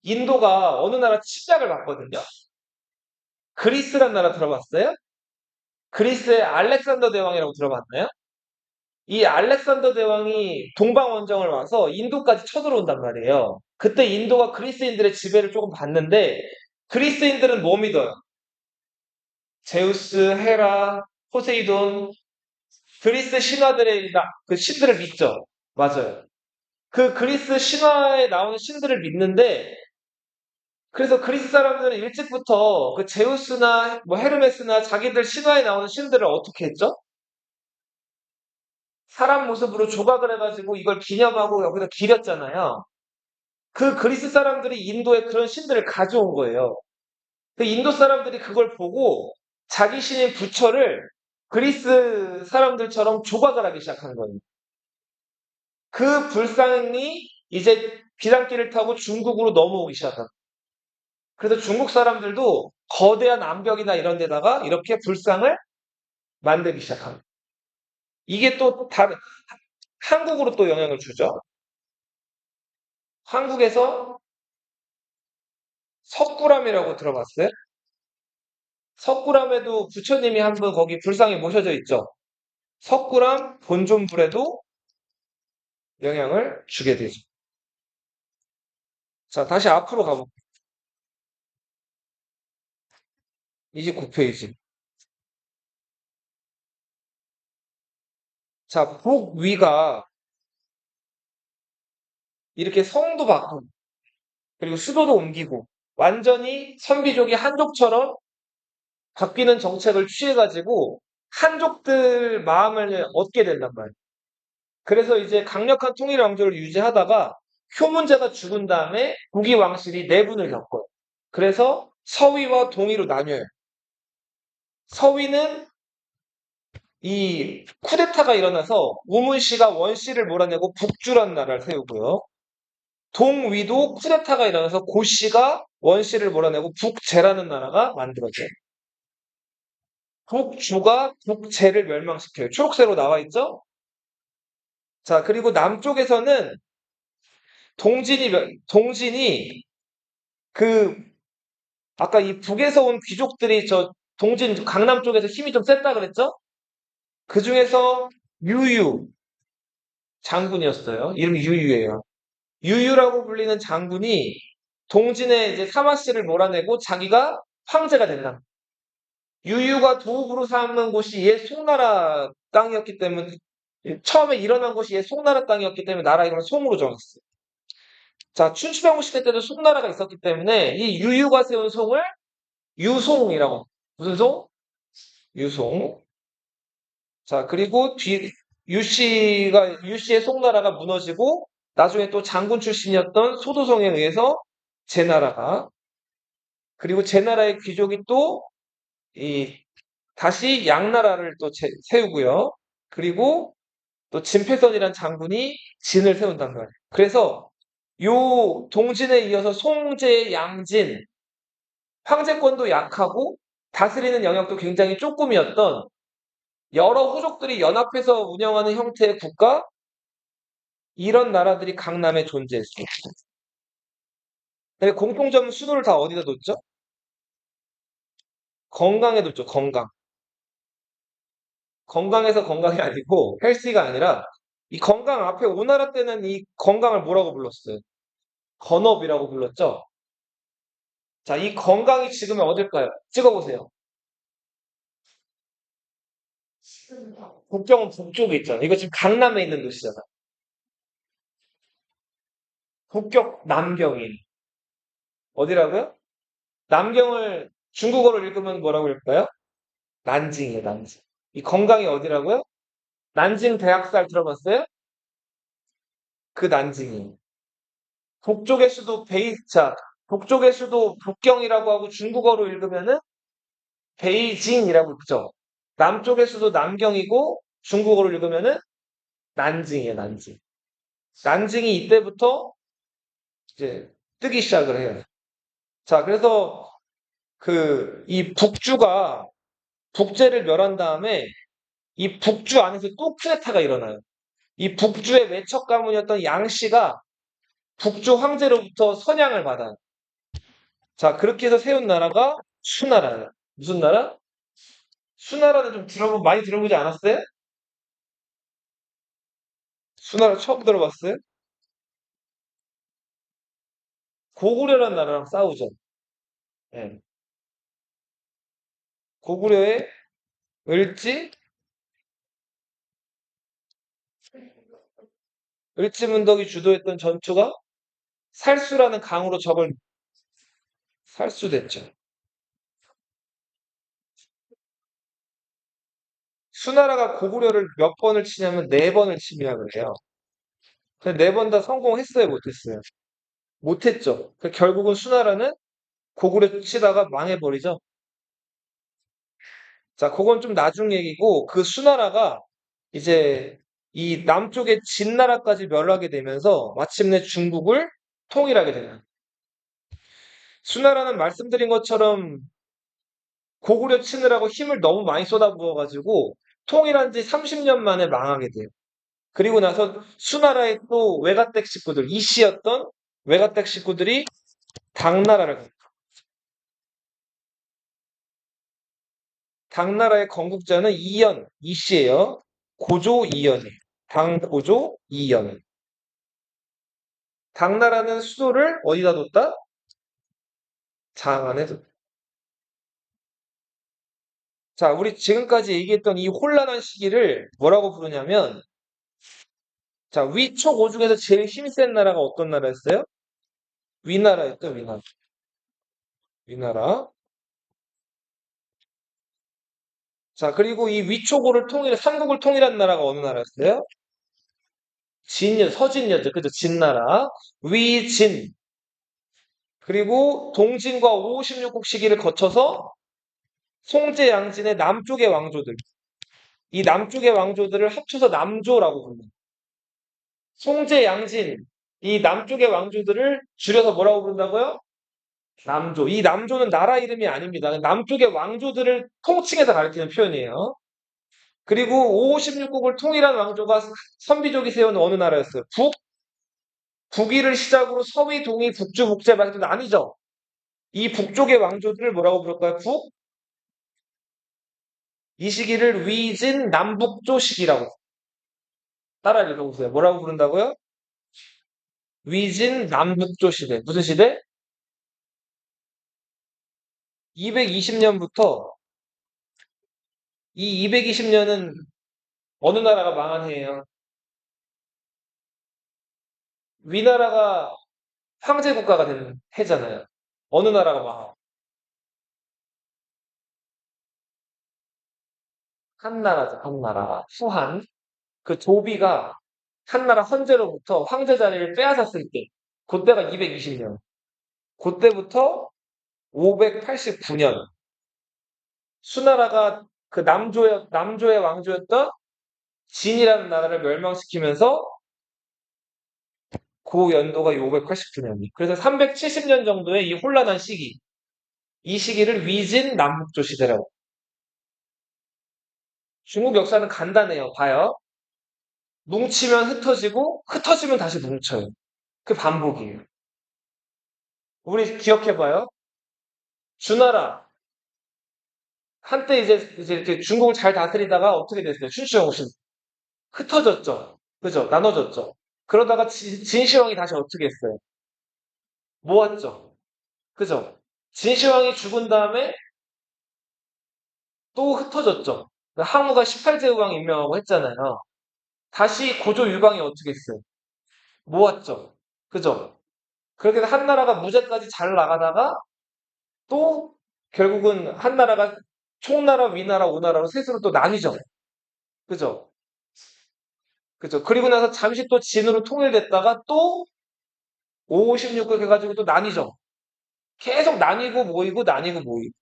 인도가 어느 나라 침략을 받거든요. 그리스란 나라 들어봤어요? 그리스의 알렉산더 대왕이라고 들어봤나요? 이 알렉산더 대왕이 동방원정을 와서 인도까지 쳐들어온단 말이에요. 그때 인도가 그리스인들의 지배를 조금 받는데 그리스인들은 뭐 믿어요? 제우스, 헤라, 포세이돈, 그리스 신화들의 그 신들을 믿죠. 맞아요. 그 그리스 신화에 나오는 신들을 믿는데 그래서 그리스 사람들은 일찍부터 그 제우스나 뭐 헤르메스나 자기들 신화에 나오는 신들을 어떻게 했죠? 사람 모습으로 조각을 해가지고 이걸 기념하고 여기다 기렸잖아요. 그 그리스 사람들이 인도에 그런 신들을 가져온 거예요. 그 인도 사람들이 그걸 보고 자기 신인 부처를 그리스 사람들처럼 조각을 하기 시작한 거예요. 그 불상이 이제 비단길을 타고 중국으로 넘어오기 시작한 거예요. 그래서 중국 사람들도 거대한 암벽이나 이런 데다가 이렇게 불상을 만들기 시작합니다. 이게 또 다른 한국으로 또 영향을 주죠. 한국에서 석굴암이라고 들어봤어요? 석굴암에도 부처님이 한 분 거기 불상에 모셔져 있죠. 석굴암 본존불에도 영향을 주게 되죠. 자, 다시 앞으로 가볼게요. 29페이지. 자, 북위가 이렇게 성도 바꾸고 그리고 수도도 옮기고 완전히 선비족이 한족처럼 바뀌는 정책을 취해가지고 한족들 마음을 얻게 된단 말이에요. 그래서 이제 강력한 통일 왕조를 유지하다가 효문제가 죽은 다음에 국위 왕실이 내분을 겪어요. 그래서 서위와 동위로 나뉘어요. 서위는 이 쿠데타가 일어나서 우문씨가 원씨를 몰아내고 북주라는 나라를 세우고요. 동위도 쿠데타가 일어나서 고씨가 원씨를 몰아내고 북제라는 나라가 만들어져요. 북주가 북제를 멸망시켜요. 초록색으로 나와 있죠? 자, 그리고 남쪽에서는 동진이 그 아까 이 북에서 온 귀족들이 저 동진 강남 쪽에서 힘이 좀 셌다 그랬죠? 그 중에서 유유 장군이었어요. 이름이 유유예요. 유유라고 불리는 장군이 동진의 이제 사마씨를 몰아내고 자기가 황제가 된다. 유유가 도읍으로 삼는 곳이 옛 송나라 땅이었기 때문에 처음에 일어난 곳이 옛 송나라 땅이었기 때문에 나라 이름을 송으로 정했어요. 자, 춘추병국 시대 때도 송나라가 있었기 때문에 이 유유가 세운 송을 유송이라고. 무슨 송? 유송. 자, 그리고 유씨의 송나라가 무너지고 나중에 또 장군 출신이었던 소도성에 의해서 제나라가 그리고 제나라의 귀족이 또 이 다시 양나라를 또 세우고요. 그리고 또 진패선이라는 장군이 진을 세운단 말이에요. 그래서 요 동진에 이어서 송제, 양진, 황제권도 약하고 다스리는 영역도 굉장히 조금이었던 여러 후족들이 연합해서 운영하는 형태의 국가, 이런 나라들이 강남에 존재했어요. 근데 공통점은 수도를 다 어디다 뒀죠? 건강에 뒀죠, 건강. 건강에서 건강이 아니고 헬스가 아니라 이 건강 앞에 오나라 때는 이 건강을 뭐라고 불렀어요? 건업이라고 불렀죠? 자, 이 건강이 지금은 어딜까요? 찍어보세요. 국경은 북쪽에 있잖아. 이거 지금 강남에 있는 도시잖아. 북경 남경이. 어디라고요? 남경을 중국어로 읽으면 뭐라고 읽을까요? 난징이에요, 난징. 이 건강이 어디라고요? 난징 대학살 들어봤어요? 그 난징이. 북쪽의 수도 베이차, 북쪽의 수도 북경이라고 하고 중국어로 읽으면은 베이징이라고 읽죠. 남쪽의 수도 남경이고 중국어로 읽으면은 난징이에요, 난징. 난징이 이때부터 이제 뜨기 시작을 해요. 자, 그래서 이 북주가 북제를 멸한 다음에 이 북주 안에서 또 쿠데타가 일어나요. 이 북주의 외척 가문이었던 양씨가 북주 황제로부터 선양을 받아요. 자, 그렇게 해서 세운 나라가 수나라예요. 무슨 나라? 수나라는 좀 많이 들어보지 않았어요? 수나라 처음 들어봤어요? 고구려라는 나라랑 싸우죠. 예. 고구려의 을지, 을지문덕이 주도했던 전투가 살수라는 강으로 적을 살수됐죠. 수나라가 고구려를 몇 번을 치냐면 네 번을 침략을 해요. 근데 네 번 다 성공했어요, 못했어요? 못했죠. 결국은 수나라는 고구려 치다가 망해버리죠. 자, 그건 좀 나중 얘기고, 그 수나라가 이제 이 남쪽의 진나라까지 멸하게 되면서 마침내 중국을 통일하게 되는. 수나라는 말씀드린 것처럼 고구려 치느라고 힘을 너무 많이 쏟아부어가지고 통일한 지 30년 만에 망하게 돼요. 그리고 나서 수나라의 또 외가댁 식구들, 이씨였던 외가댁 식구들이 당나라를 가요. 당나라의 건국자는 이씨예요. 고조 이연이에요. 당고조 이연. 당나라는 수도를 어디다 뒀다? 장안에 뒀다. 자, 우리 지금까지 얘기했던 이 혼란한 시기를 뭐라고 부르냐면, 자, 위촉 오 중에서 제일 힘센 나라가 어떤 나라였어요? 위나라였죠, 위나라. 위나라. 자, 그리고 이 위촉오를 삼국을 통일한 나라가 어느 나라였어요? 서진이었죠. 그죠? 진나라. 위진. 그리고 동진과 56국 시기를 거쳐서 송제, 양진의 남쪽의 왕조들. 이 남쪽의 왕조들을 합쳐서 남조라고 부릅니다. 송제, 양진. 이 남쪽의 왕조들을 줄여서 뭐라고 부른다고요? 남조. 이 남조는 나라 이름이 아닙니다. 남쪽의 왕조들을 통칭해서 가리키는 표현이에요. 그리고 56국을 통일한 왕조가 선비족이 세운 어느 나라였어요? 북위를 시작으로 서위, 동위, 북주, 북제 말해도 나뉘죠. 이 북쪽의 왕조들을 뭐라고 부를까요? 이 시기를 위진 남북조 시기라고. 따라 읽어보세요. 뭐라고 부른다고요? 위진 남북조 시대. 무슨 시대? 220년부터 이 220년은 어느 나라가 망한 해예요? 위나라가 황제 국가가 된 해잖아요. 어느 나라가 망한? 한나라죠, 한나라. 후한. 그 조비가 한나라 헌제로부터 황제 자리를 빼앗았을 때, 그때가 220년. 그때부터 589년. 수나라가 그 남조의 왕조였던 진이라는 나라를 멸망시키면서 그 연도가 589년이. 그래서 370년 정도의 이 혼란한 시기, 이 시기를 위진 남북조 시대라고. 중국 역사는 간단해요. 봐요. 뭉치면 흩어지고, 흩어지면 다시 뭉쳐요. 그 반복이에요. 우리 기억해봐요. 주나라. 한때 이제 이렇게 중국을 잘 다스리다가 어떻게 됐어요? 춘추영신. 흩어졌죠. 그죠? 나눠졌죠. 그러다가 진시황이 다시 어떻게 했어요? 모았죠. 그죠? 진시황이 죽은 다음에 또 흩어졌죠. 항우가 18제 의왕 임명하고 했잖아요. 다시 고조 유방이 어떻게 했어요? 모았죠. 그죠? 그렇게 해서 한 나라가 무제까지 잘 나가다가 또 결국은 한 나라가 총나라, 위나라, 오나라로 셋으로 또 나뉘죠. 그죠? 그죠? 그리고 나서 잠시 또 진으로 통일됐다가 또 5, 16을 해가지고 또 나뉘죠. 계속 나뉘고 모이고 나뉘고 모이고.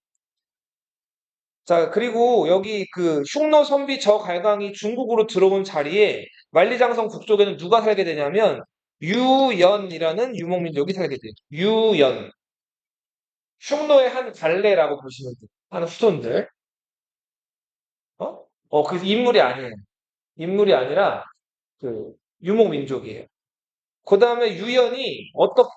자, 그리고 여기 그 흉노 선비 저갈광이 중국으로 들어온 자리에 만리장성 북쪽에는 누가 살게 되냐면 유연이라는 유목민족이 살게 돼요. 유연. 흉노의 한 갈래라고 보시면 돼요. 한 후손들. 어? 그 인물이 아니에요. 인물이 아니라 그 유목민족이에요. 그 다음에 유연이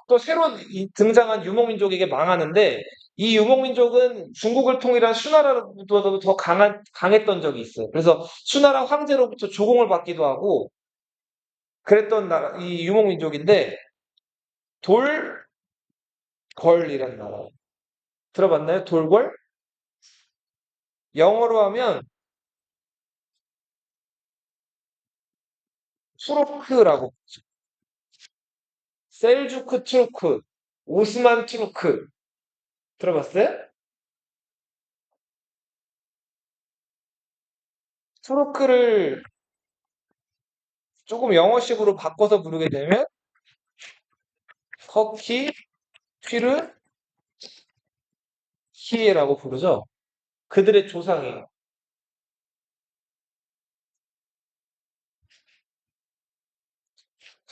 또 새로 등장한 유목민족에게 망하는데 이 유목민족은 중국을 통일한 수나라보다도 더 강했던 적이 있어요. 그래서 수나라 황제로부터 조공을 받기도 하고 그랬던 이 유목민족인데 돌궐이라는 나라. 들어봤나요? 돌궐? 영어로 하면 투르크라고. 셀주크 투르크, 오스만 투르크. 들어봤어요? 투르크를 조금 영어식으로 바꿔서 부르게 되면 터키 튀르키예라고 부르죠. 그들의 조상이에요.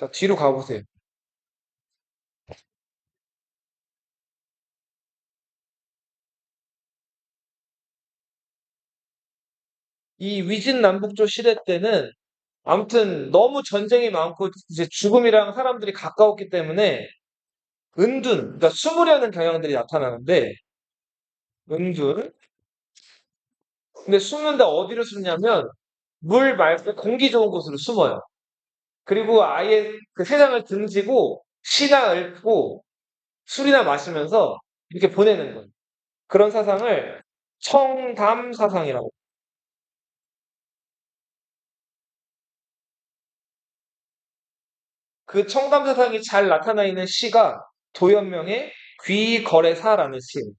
자, 뒤로 가보세요. 이 위진 남북조 시대 때는 아무튼 너무 전쟁이 많고 이제 죽음이랑 사람들이 가까웠기 때문에 그러니까 숨으려는 경향들이 나타나는데 은둔. 근데 숨는데 어디로 숨냐면 물 맑고 공기 좋은 곳으로 숨어요. 그리고 아예 그 세상을 등지고 쉬나 읊고 술이나 마시면서 이렇게 보내는 거예요. 그런 사상을 청담 사상이라고. 그 청담 사상이 잘 나타나 있는 시가 도연명의 귀거래사라는 시예요.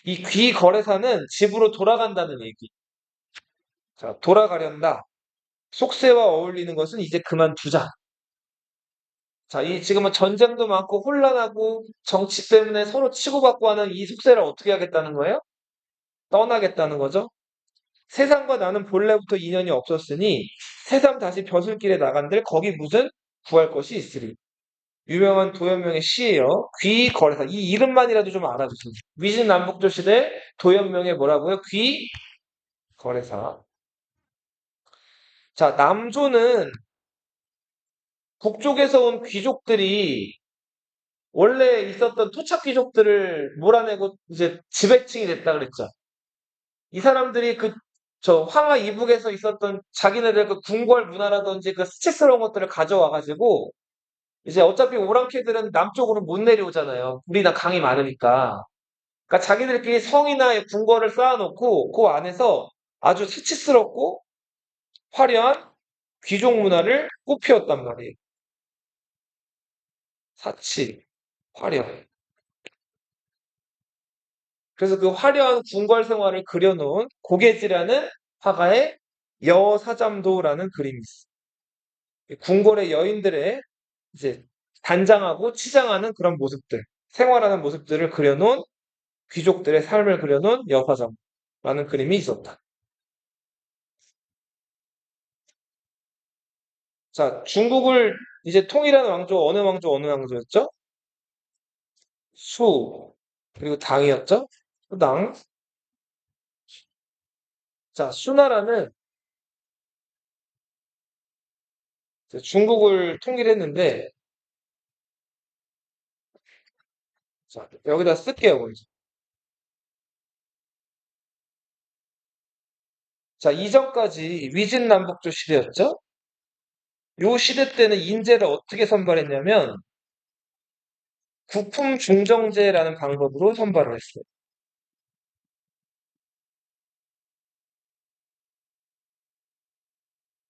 이 귀거래사는 집으로 돌아간다는 얘기. 자, 돌아가련다. 속세와 어울리는 것은 이제 그만두자. 자, 이 지금은 전쟁도 많고 혼란하고 정치 때문에 서로 치고받고 하는 이 속세를 어떻게 하겠다는 거예요? 떠나겠다는 거죠. 세상과 나는 본래부터 인연이 없었으니 새삼 다시 벼슬길에 나간들 거기 무슨 구할 것이 있으리. 유명한 도연명의 시예요. 귀거래사. 이 이름만이라도 좀 알아주세요. 위진 남북조 시대 도연명의 뭐라고요? 귀거래사. 자, 남조는 북쪽에서 온 귀족들이 원래 있었던 토착 귀족들을 몰아내고 이제 지배층이 됐다 그랬죠. 이 사람들이 저 황하 이북에서 있었던 자기네들 그 궁궐 문화라든지 그 수치스러운 것들을 가져와가지고 이제 어차피 오랑캐들은 남쪽으로 못 내려오잖아요. 우리나 강이 많으니까. 그러니까 자기들끼리 성이나 궁궐을 쌓아놓고 그 안에서 아주 수치스럽고 화려한 귀족 문화를 꽃피웠단 말이에요. 사치, 화려. 그래서 그 화려한 궁궐 생활을 그려놓은 고개지라는 화가의 여사잠도라는 그림이 있어요. 궁궐의 여인들의 이제 단장하고 치장하는 그런 모습들, 생활하는 모습들을 그려놓은 귀족들의 삶을 그려놓은 여사잠라는 그림이 있었다. 자, 중국을 이제 통일한 왕조, 어느 왕조였죠? 수, 그리고 당이었죠? 수당. 자, 수나라는 이제 중국을 통일했는데, 자, 여기다 쓸게요, 먼저. 자, 이전까지 위진남북조 시대였죠? 요 시대 때는 인재를 어떻게 선발했냐면, 국품 중정제라는 방법으로 선발을 했어요.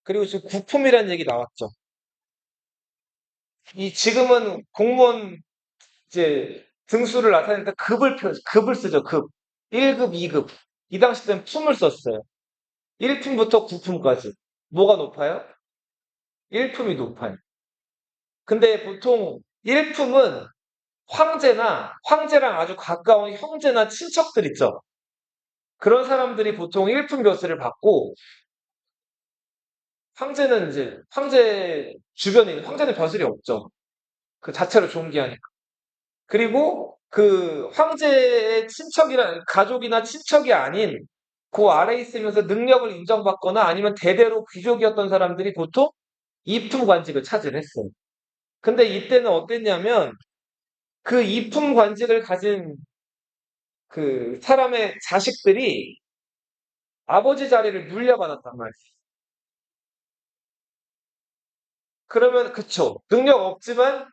그리고 지금 국품이라는 얘기 나왔죠. 이 지금은 공무원 이제 등수를 나타낼 때 급을 쓰죠, 급. 1급, 2급. 이 당시 때는 품을 썼어요. 1품부터 9품까지. 뭐가 높아요? 1품이 높아요. 근데 보통 1품은 황제랑 아주 가까운 형제나 친척들 있죠. 그런 사람들이 보통 1품 벼슬을 받고, 황제는 이제, 황제는 벼슬이 없죠. 그 자체로 존귀하니까. 그리고 그 황제의 가족이나 친척이 아닌 그 아래에 있으면서 능력을 인정받거나 아니면 대대로 귀족이었던 사람들이 보통 이품 관직을 차지했어요. 근데 이때는 어땠냐면 그 이품 관직을 가진 그 사람의 자식들이 아버지 자리를 물려받았단 말이에요. 그러면 그쵸. 능력 없지만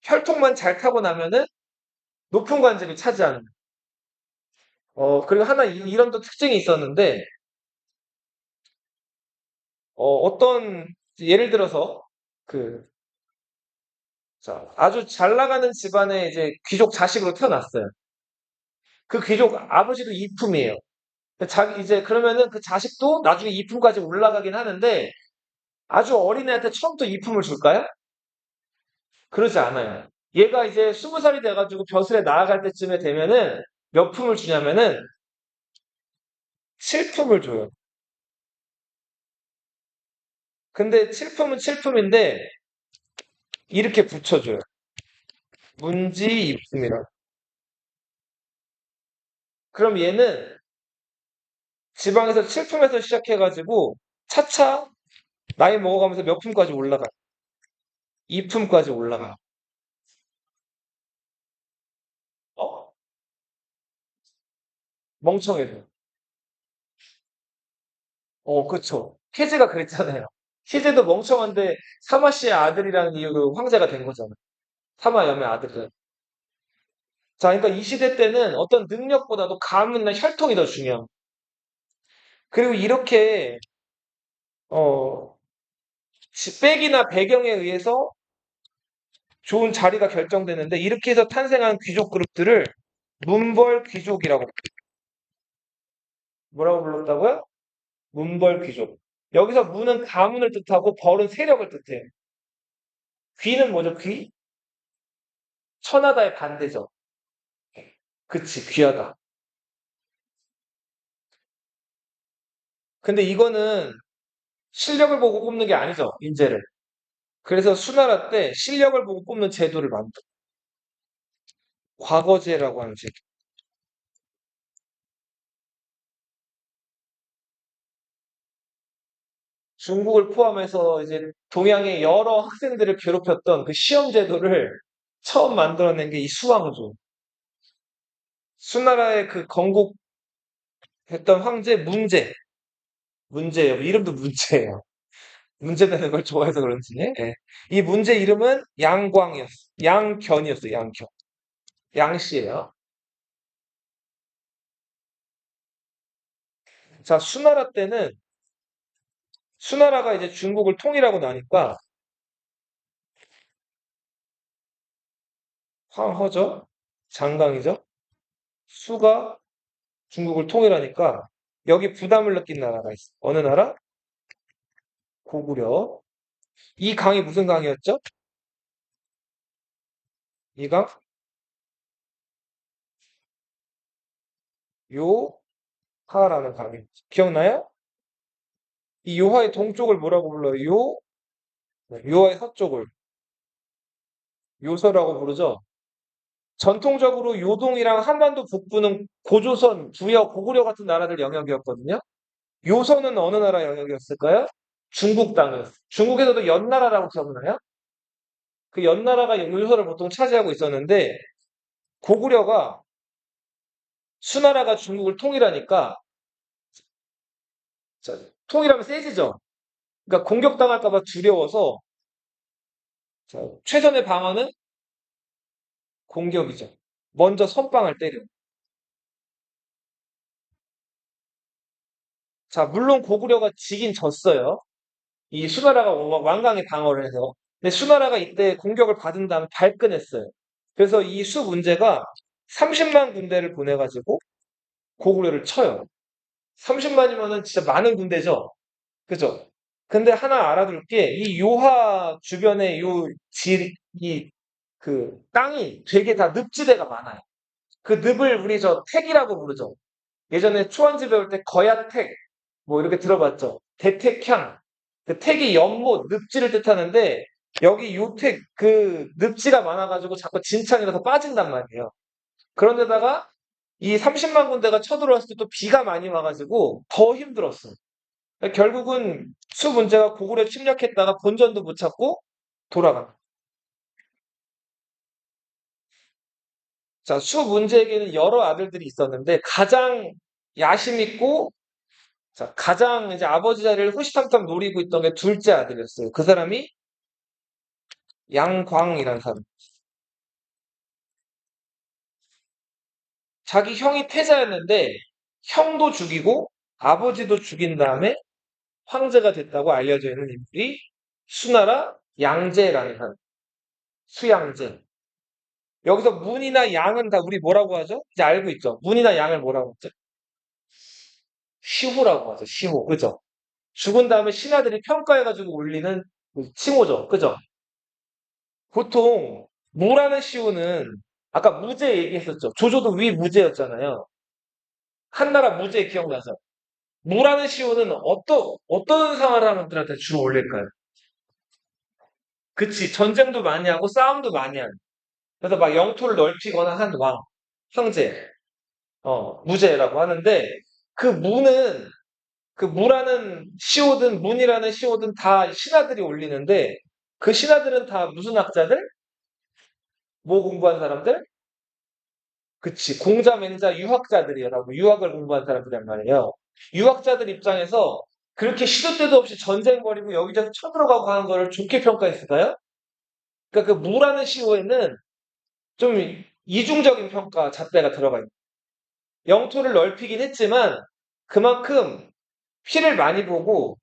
혈통만 잘 타고 나면은 높은 관직을 차지하는. 그리고 하나 이런 또 특징이 있었는데 어떤 예를 들어서 그 자, 아주 잘 나가는 집안의 이제 귀족 자식으로 태어났어요. 그 귀족 아버지도 이품이에요. 이제 그러면은 그 자식도 나중에 이품까지 올라가긴 하는데 아주 어린 애한테 처음부터 이품을 줄까요? 그러지 않아요. 얘가 이제 20살이 돼가지고 벼슬에 나아갈 때쯤에 되면은 몇 품을 주냐면은 7품을 줘요. 근데 7품은 7품인데 이렇게 붙여줘요. 문지 이품이라. 그럼 얘는 지방에서 7품에서 시작해가지고 차차 나이 먹어가면서 몇 품까지 올라가요. 2품까지 올라가요. 어? 멍청해서. 그쵸. 희재가 그랬잖아요. 희재도 멍청한데 사마 씨의 아들이라는 이유로 황제가 된 거잖아. 사마 여의 아들은. 자, 그러니까 이 시대 때는 어떤 능력보다도 가문이나 혈통이 더 중요해요. 그리고 이렇게 어, 빽이나 배경에 의해서 좋은 자리가 결정되는데 이렇게 해서 탄생한 귀족 그룹들을 문벌 귀족이라고 뭐라고 불렀다고요? 문벌 귀족. 여기서 문은 가문을 뜻하고 벌은 세력을 뜻해요. 귀는 뭐죠? 귀? 천하다의 반대죠. 그치, 귀하다. 근데 이거는 실력을 보고 뽑는 게 아니죠, 인재를. 그래서 수나라 때 실력을 보고 뽑는 제도를 만들어. 과거제라고 하는 제도. 중국을 포함해서 이제 동양의 여러 학생들을 괴롭혔던 그 시험 제도를 처음 만들어낸 게 이 수왕조. 수나라의 그 건국했던 황제 문제. 문제예요. 이름도 문제예요. 문제 되는 걸 좋아해서 그런지. 예. 이 문제 이름은 양광이었어. 양견이었어요. 양견. 양씨예요. 자, 수나라 때는 수나라가 이제 중국을 통일하고 나니까 황허죠? 장강이죠? 수가 중국을 통일하니까 여기 부담을 느낀 나라가 있어. 어느 나라? 고구려. 이 강이 무슨 강이었죠? 이 강? 요하라는 강이. 기억나요? 이 요하의 동쪽을 뭐라고 불러요? 요하의 서쪽을. 요서라고 부르죠. 전통적으로 요동이랑 한반도 북부는 고조선, 부여, 고구려 같은 나라들 영역이었거든요. 요서는 어느 나라 영역이었을까요? 중국 땅이었어요. 중국에서도 연나라라고 기억나요? 그 연나라가 요서를 보통 차지하고 있었는데 고구려가 수나라가 중국을 통일하니까 자, 통일하면 세지죠. 그러니까 공격당할까 봐 두려워서 자, 최선의 방어는 공격이죠. 먼저 선빵을 때려. 자, 물론 고구려가 지긴 졌어요. 이 수나라가 완강히 방어를 해서. 근데 수나라가 이때 공격을 받은 다음에 발끈했어요. 그래서 이 수 문제가 30만 군대를 보내가지고 고구려를 쳐요. 30만이면은 진짜 많은 군대죠. 그죠? 근데 하나 알아둘 게 이 요하 주변에 요 이 그 땅이 되게 다 늪지대가 많아요. 그 늪을 우리 저 택이라고 부르죠. 예전에 초원지 배울 때 거야택 뭐 이렇게 들어봤죠. 대택향 그 택이 연못 늪지를 뜻하는데 여기 요택 그 늪지가 많아가지고 자꾸 진창이라서 빠진단 말이에요. 그런데다가 이 30만 군대가 쳐들어왔을 때 또 비가 많이 와가지고 더 힘들었어. 결국은 수 문제가 고구려 침략했다가 본전도 못 찾고 돌아간. 자, 수 문제에게는 여러 아들들이 있었는데 가장 야심 있고 자, 가장 이제 아버지 자리를 호시탐탐 노리고 있던 게 둘째 아들이었어요. 그 사람이 양광이라는 사람. 자기 형이 태자였는데 형도 죽이고 아버지도 죽인 다음에 황제가 됐다고 알려져 있는 인물이 수나라 양제라는 사람. 수양제. 여기서 문이나 양은 다 우리 뭐라고 하죠? 이제 알고 있죠? 문이나 양을 뭐라고 하죠? 시호라고 하죠. 시호. 그죠? 죽은 다음에 신하들이 평가해가지고 올리는 그 칭호죠. 그죠? 보통 무라는 시호는 아까 무제 얘기했었죠. 조조도 위 무제였잖아요. 한나라 무제 기억나죠? 무라는 시호는 어떤 사람들한테 주로 올릴까요? 그치. 전쟁도 많이 하고 싸움도 많이 하는. 그래서 막 영토를 넓히거나 한 왕, 황제, 무제라고 하는데 그 무는 그 무라는 시호든 문이라는 시호든 다 신하들이 올리는데 그 신하들은 다 무슨 학자들? 뭐 공부한 사람들? 그치. 공자, 맹자, 유학자들이라고 유학을 공부한 사람들이란 말이에요. 유학자들 입장에서 그렇게 시도 때도 없이 전쟁 벌이고 여기저기 쳐들어가고 하는 거를 좋게 평가했을까요? 그러니까 그 무라는 시호에는 좀 이중적인 평가 잣대가 들어가 있는. 영토를 넓히긴 했지만 그만큼 피를 많이 보고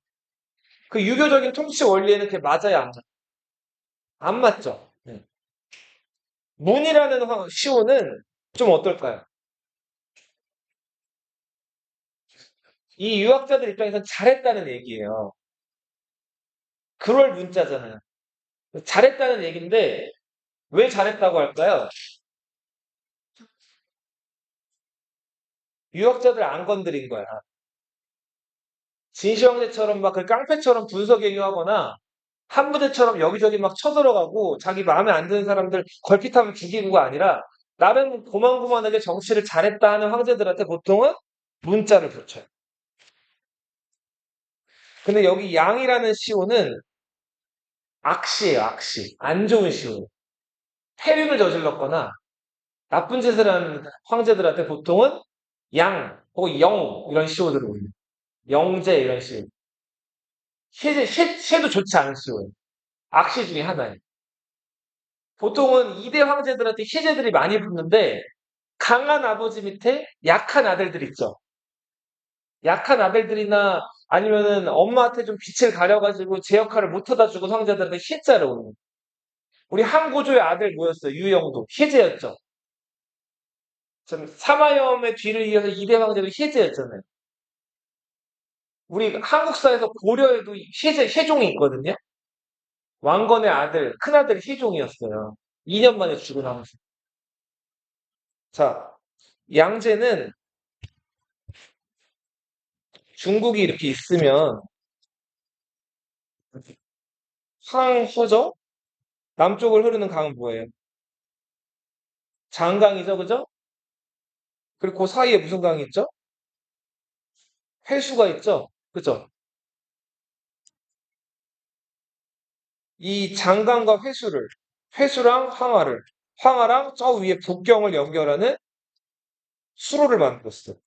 그 유교적인 통치 원리에는 그게 맞아야 안 맞아요. 안 맞죠. 네. 문이라는 시호는 좀 어떨까요? 이 유학자들 입장에서는 잘했다는 얘기예요. 그럴 문자잖아요. 잘했다는 얘기인데 왜 잘했다고 할까요? 유학자들 안 건드린 거야. 진시황제처럼 막 그 깡패처럼 분석행위하거나 한부대처럼 여기저기 막 쳐들어가고 자기 마음에 안 드는 사람들 걸핏하면 죽이는 거 아니라 나름 고만고만하게 정치를 잘했다 하는 황제들한테 보통은 문자를 붙여요. 근데 여기 양이라는 시호는 악시예요, 악시. 안 좋은 시호. 패륜을 저질렀거나 나쁜 짓을 한 황제들한테 보통은 양 혹은 영 이런 시호들을 올려요. 영제 이런 시호. 셰도 좋지 않은 시호예요. 악시 중에 하나예요. 보통은 2대 황제들한테 희제들이 많이 붙는데 강한 아버지 밑에 약한 아들들 있죠. 약한 아들들이나 아니면은 엄마한테 좀 빛을 가려가지고 제 역할을 못하다 죽은 황제들한테 희자를 오는 거예요. 우리 한고조의 아들 뭐였어요? 유영도. 희제였죠. 참 사마염의 뒤를 이어서 2대 황제도 희제였잖아요. 우리 한국사에서 고려에도 희종이 있거든요. 왕건의 아들, 큰아들이 희종이었어요. 2년 만에 죽고 나왔어요. 자, 양제는 중국이 이렇게 있으면 황허죠? 남쪽을 흐르는 강은 뭐예요? 장강이죠, 그죠? 그리고 그 사이에 무슨 강이 있죠? 회수가 있죠, 그죠? 이 장강과 회수랑 황하랑 저 위에 북경을 연결하는 수로를 만들었어요.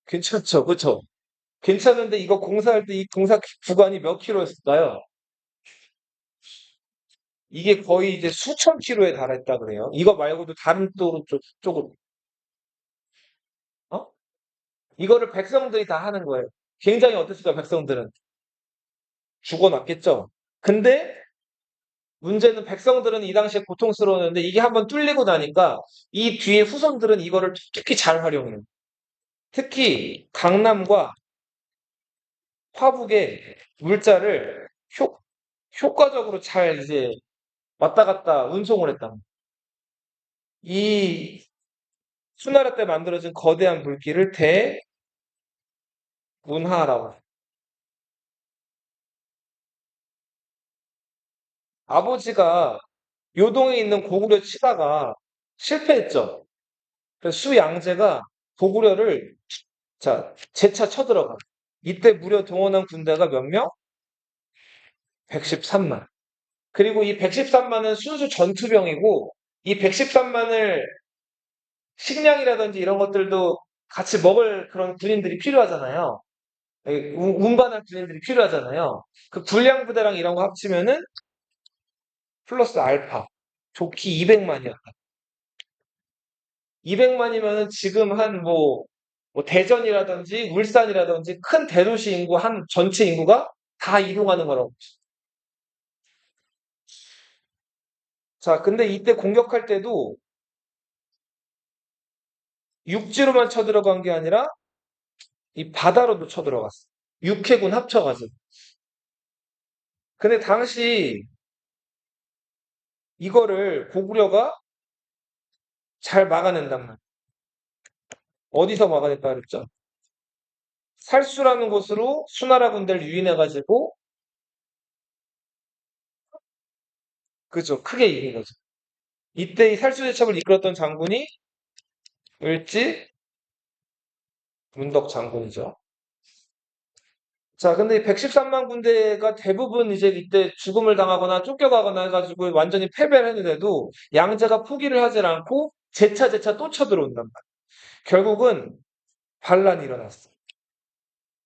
괜찮죠, 그죠? 괜찮은데 이거 공사할 때 이 공사 구간이 몇 킬로였을까요? 이게 거의 이제 수천 킬로에 달했다 그래요. 이거 말고도 다른 쪽으로, 어? 이거를 백성들이 다 하는 거예요. 굉장히 어땠을까, 백성들은? 죽어났겠죠? 근데 문제는 백성들은 이 당시에 고통스러웠는데 이게 한번 뚫리고 나니까 이 뒤에 후손들은 이거를 특히 잘 활용해요. 특히 강남과 화북의 물자를 효과적으로 잘 이제 왔다 갔다 운송을 했다. 이 수나라 때 만들어진 거대한 물길을 대문하라고 해요. 아버지가 요동에 있는 고구려 치다가 실패했죠. 그래서 수양제가 고구려를 재차 쳐들어가. 이때 무려 동원한 군대가 몇 명? 113만. 그리고 이 113만은 순수 전투병이고 이 113만을 식량이라든지 이런 것들도 같이 먹을 그런 군인들이 필요하잖아요. 운반할 군인들이 필요하잖아요. 그 불량 부대랑 이런 거 합치면은 플러스 알파. 좋기 200만이었다. 200만이면은 지금 한 뭐 대전이라든지 울산이라든지 큰 대도시 인구 한 전체 인구가 다 이동하는 거라고. 자, 근데 이때 공격할 때도 육지로만 쳐들어간 게 아니라 이 바다로도 쳐들어갔어. 육해군 합쳐가지고. 근데 당시 이거를 고구려가 잘 막아낸단 말이야. 어디서 막아냈다 그랬죠? 살수라는 곳으로 수나라 군대를 유인해가지고, 그죠. 크게 이긴 거죠. 이때 이 살수대첩을 이끌었던 장군이 을지 문덕 장군이죠. 자, 근데 이 113만 군대가 대부분 이제 이때 죽음을 당하거나 쫓겨가거나 해가지고 완전히 패배를 했는데도 양제가 포기를 하질 않고 재차 또 쳐들어온단 말이야. 결국은 반란이 일어났어.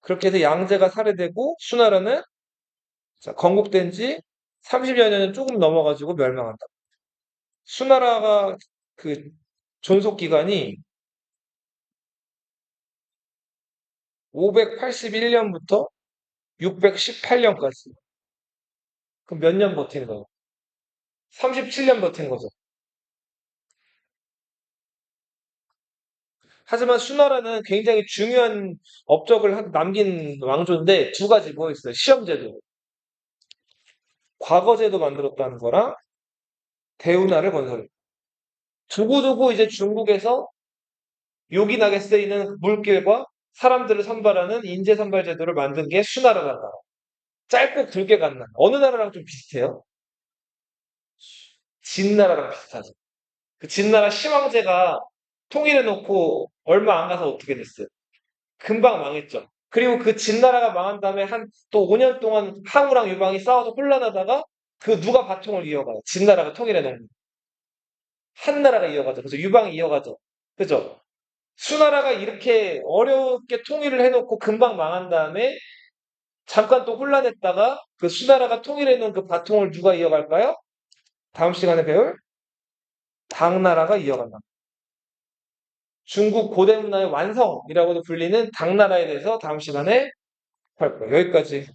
그렇게 해서 양제가 살해되고 수나라는 건국된 지 30여 년은 조금 넘어가지고 멸망한다. 수나라가 그 존속 기간이 581년부터 618년까지. 그럼 몇 년 버틴 거예요? 37년 버틴 거죠. 하지만 수나라는 굉장히 중요한 업적을 남긴 왕조인데 두 가지 뭐 있어요? 시험제도, 과거제도 만들었다는 거랑 대운하를 건설했다. 두고두고 이제 중국에서 요긴하게 쓰이는 물길과 사람들을 선발하는 인재 선발 제도를 만든 게 수나라라다. 짧고 굵게 간 나라. 어느 나라랑 좀 비슷해요? 진나라랑 비슷하죠. 그 진나라 시황제가 통일해 놓고 얼마 안 가서 어떻게 됐어요? 금방 망했죠. 그리고 그 진나라가 망한 다음에 한 또 5년 동안 항우랑 유방이 싸워서 혼란하다가 그 누가 바통을 이어가요? 진나라가 통일해 놓은 한나라가 이어가죠. 그래서 유방이 이어가죠. 그죠? 수나라가 이렇게 어렵게 통일을 해놓고 금방 망한 다음에 잠깐 또 혼란했다가 그 수나라가 통일해 놓은 그 바통을 누가 이어갈까요? 다음 시간에 배울 당나라가 이어간다. 중국 고대 문화의 완성이라고도 불리는 당나라에 대해서 다음 시간에 할 거예요. 여기까지